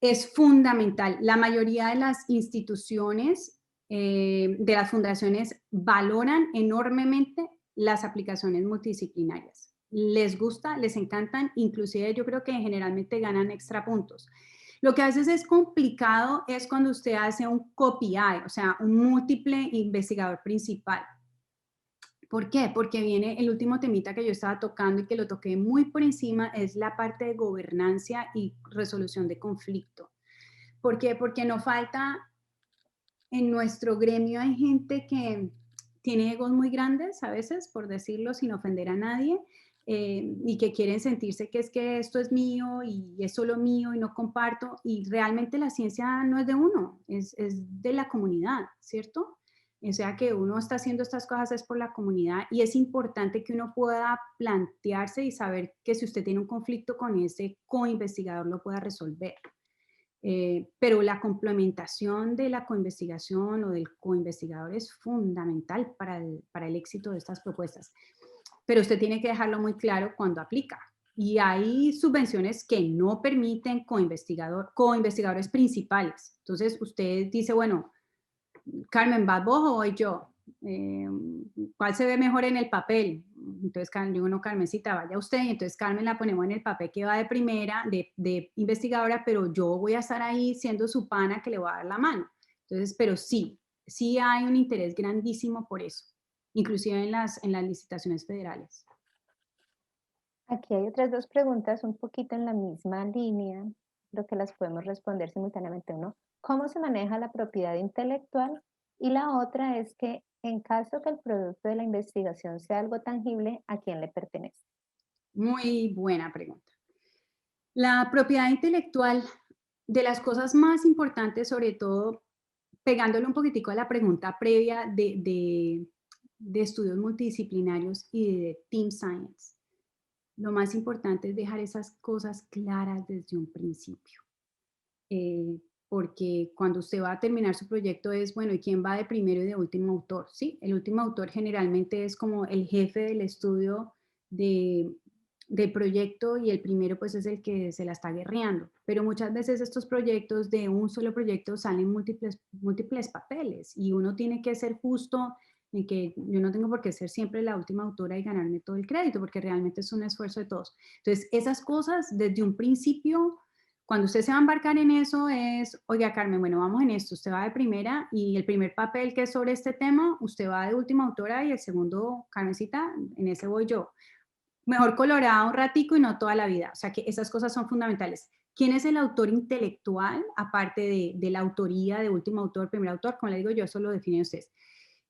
es fundamental. La mayoría de las instituciones, de las fundaciones, valoran enormemente las aplicaciones multidisciplinarias. Les gusta, les encantan, inclusive yo creo que generalmente ganan extra puntos. Lo que a veces es complicado es cuando usted hace un copy-eye, o sea, un múltiple investigador principal. ¿Por qué? Porque viene el último temita que yo estaba tocando y que lo toqué muy por encima, es la parte de gobernancia y resolución de conflicto. ¿Por qué? Porque no falta, en nuestro gremio hay gente que tiene egos muy grandes a veces, por decirlo sin ofender a nadie, y que quieren sentirse que es que esto es mío y es solo mío y no comparto, y realmente la ciencia no es de uno, es de la comunidad, ¿cierto? O sea que uno está haciendo estas cosas es por la comunidad y es importante que uno pueda plantearse y saber que si usted tiene un conflicto con ese co-investigador lo pueda resolver. Pero la complementación de la coinvestigación o del coinvestigador es fundamental para el éxito de estas propuestas. Pero usted tiene que dejarlo muy claro cuando aplica. Y hay subvenciones que no permiten coinvestigadores principales. Entonces usted dice, bueno, Carmen, ¿vas vos o voy yo? ¿Cuál se ve mejor en el papel? Entonces, digo, no, Carmencita, vaya usted. Y entonces Carmen la ponemos en el papel que va de primera, de investigadora, pero yo voy a estar ahí siendo su pana que le voy a dar la mano. Entonces, pero sí hay un interés grandísimo por eso, inclusive en las licitaciones federales. Aquí hay otras dos preguntas un poquito en la misma línea, creo que las podemos responder simultáneamente. Uno, ¿cómo se maneja la propiedad intelectual? Y la otra es que en caso que el producto de la investigación sea algo tangible, ¿a quién le pertenece? Muy buena pregunta. La propiedad intelectual, de las cosas más importantes, sobre todo pegándole un poquitico a la pregunta previa de estudios multidisciplinarios y de Team Science, lo más importante es dejar esas cosas claras desde un principio. Porque cuando usted va a terminar su proyecto es, bueno, ¿y quién va de primero y de último autor? Sí, el último autor generalmente es como el jefe del estudio del proyecto y el primero pues es el que se la está guerreando. Pero muchas veces estos proyectos de un solo proyecto salen múltiples papeles y uno tiene que ser justo en que yo no tengo por qué ser siempre la última autora y ganarme todo el crédito porque realmente es un esfuerzo de todos. Entonces, esas cosas desde un principio, cuando usted se va a embarcar en eso es, oiga Carmen, bueno, vamos en esto, usted va de primera y el primer papel que es sobre este tema, usted va de última autora y el segundo, Carmencita, en ese voy yo. Mejor colorado un ratico y no toda la vida. O sea que esas cosas son fundamentales. ¿Quién es el autor intelectual? Aparte de la autoría de último autor, primer autor, como le digo yo, eso lo definen ustedes.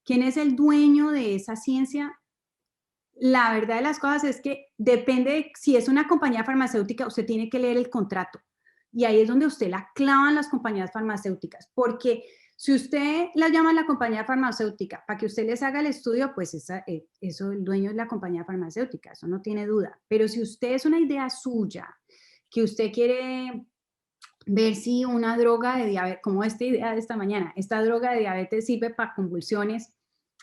¿Quién es el dueño de esa ciencia? La verdad de las cosas es que depende de, si es una compañía farmacéutica, usted tiene que leer el contrato. Y ahí es donde usted la clavan las compañías farmacéuticas, porque si usted la llama a la compañía farmacéutica para que usted les haga el estudio, pues eso el dueño es la compañía farmacéutica, eso no tiene duda. Pero si usted es una idea suya, que usted quiere ver si una droga de diabetes, como esta idea de esta mañana, esta droga de diabetes sirve para convulsiones,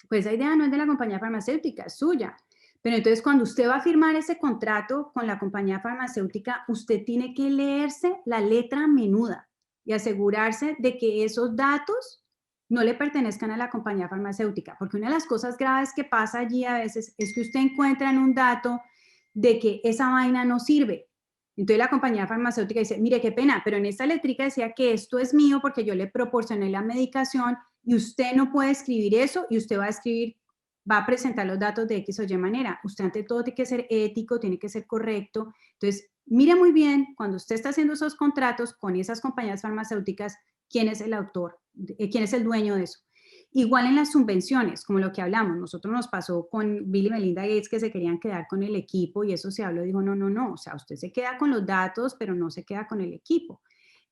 pues esa idea no es de la compañía farmacéutica, es suya. Pero entonces cuando usted va a firmar ese contrato con la compañía farmacéutica, usted tiene que leerse la letra menuda y asegurarse de que esos datos no le pertenezcan a la compañía farmacéutica. Porque una de las cosas graves que pasa allí a veces es que usted encuentra en un dato de que esa vaina no sirve. Entonces la compañía farmacéutica dice, mire, qué pena, pero en esta letrica decía que esto es mío porque yo le proporcioné la medicación y usted no puede escribir eso y usted va a escribir va a presentar los datos de X o Y manera. Usted ante todo tiene que ser ético, tiene que ser correcto. Entonces, mire muy bien, cuando usted está haciendo esos contratos con esas compañías farmacéuticas, quién es el autor, quién es el dueño de eso. Igual en las subvenciones, como lo que hablamos, nosotros nos pasó con Bill y Melinda Gates que se querían quedar con el equipo y eso se habló, dijo, no, no, no, o sea, usted se queda con los datos, pero no se queda con el equipo.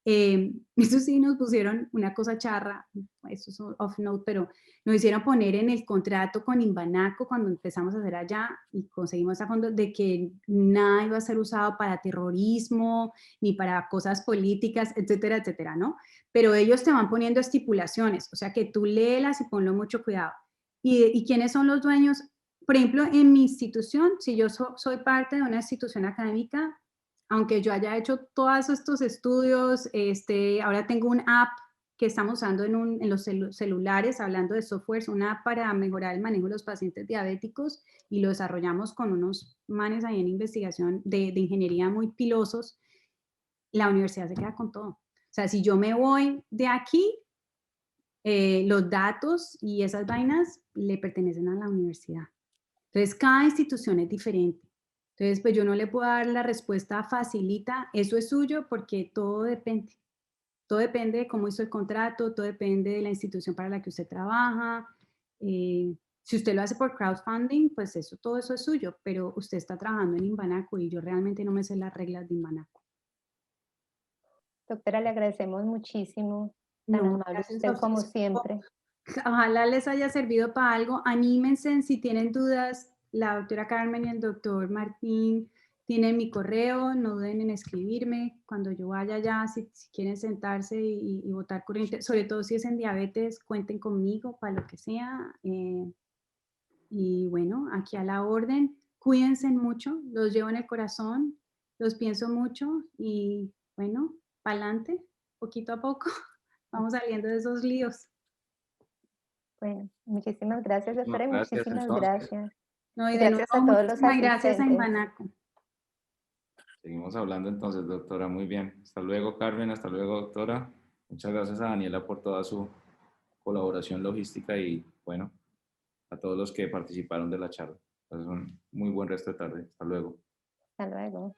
Eso sí nos pusieron una cosa charra, eso es off note, pero nos hicieron poner en el contrato con Inbanaco cuando empezamos a hacer allá y conseguimos a fondo de que nada iba a ser usado para terrorismo ni para cosas políticas, etcétera, etcétera, ¿no? Pero ellos te van poniendo estipulaciones, o sea que tú léelas y ponlo mucho cuidado. ¿Y quiénes son los dueños? Por ejemplo, en mi institución, si yo soy parte de una institución académica, aunque yo haya hecho todos estos estudios, ahora tengo un app que estamos usando en los celulares, hablando de software, una app para mejorar el manejo de los pacientes diabéticos y lo desarrollamos con unos manes ahí en investigación de ingeniería muy pilosos. La universidad se queda con todo. O sea, si yo me voy de aquí, los datos y esas vainas le pertenecen a la universidad. Entonces, cada institución es diferente. Entonces, pues yo no le puedo dar la respuesta facilita, eso es suyo, porque todo depende. Todo depende de cómo hizo el contrato, todo depende de la institución para la que usted trabaja. Si usted lo hace por crowdfunding, pues eso, todo eso es suyo, pero usted está trabajando en Inbanaco y yo realmente no me sé las reglas de Inbanaco. Doctora, le agradecemos muchísimo, tan No, amable gracias a usted como ustedes. siempre. Ojalá les haya servido para algo. Anímense si tienen dudas. La doctora Carmen y el doctor Martín tienen mi correo. No duden en escribirme. Cuando yo vaya allá, si quieren sentarse y votar corriente, sobre todo si es en diabetes, cuenten conmigo para lo que sea. Y bueno, aquí a la orden. Cuídense mucho. Los llevo en el corazón. Los pienso mucho. Y bueno, para adelante, poquito a poco. Vamos saliendo de esos líos. Bueno, muchísimas gracias, doctora, y Gracias, muchísimas entonces. gracias. No, y Y de nuevo, gracias a todos los muchísimas gracias a asistentes. Inbanaco. Seguimos hablando entonces, doctora. Muy bien. Hasta luego, Carmen. Hasta luego, doctora. Muchas gracias a Daniela por toda su colaboración logística y, bueno, a todos los que participaron de la charla. Entonces, un muy buen resto de tarde. Hasta luego. Hasta luego.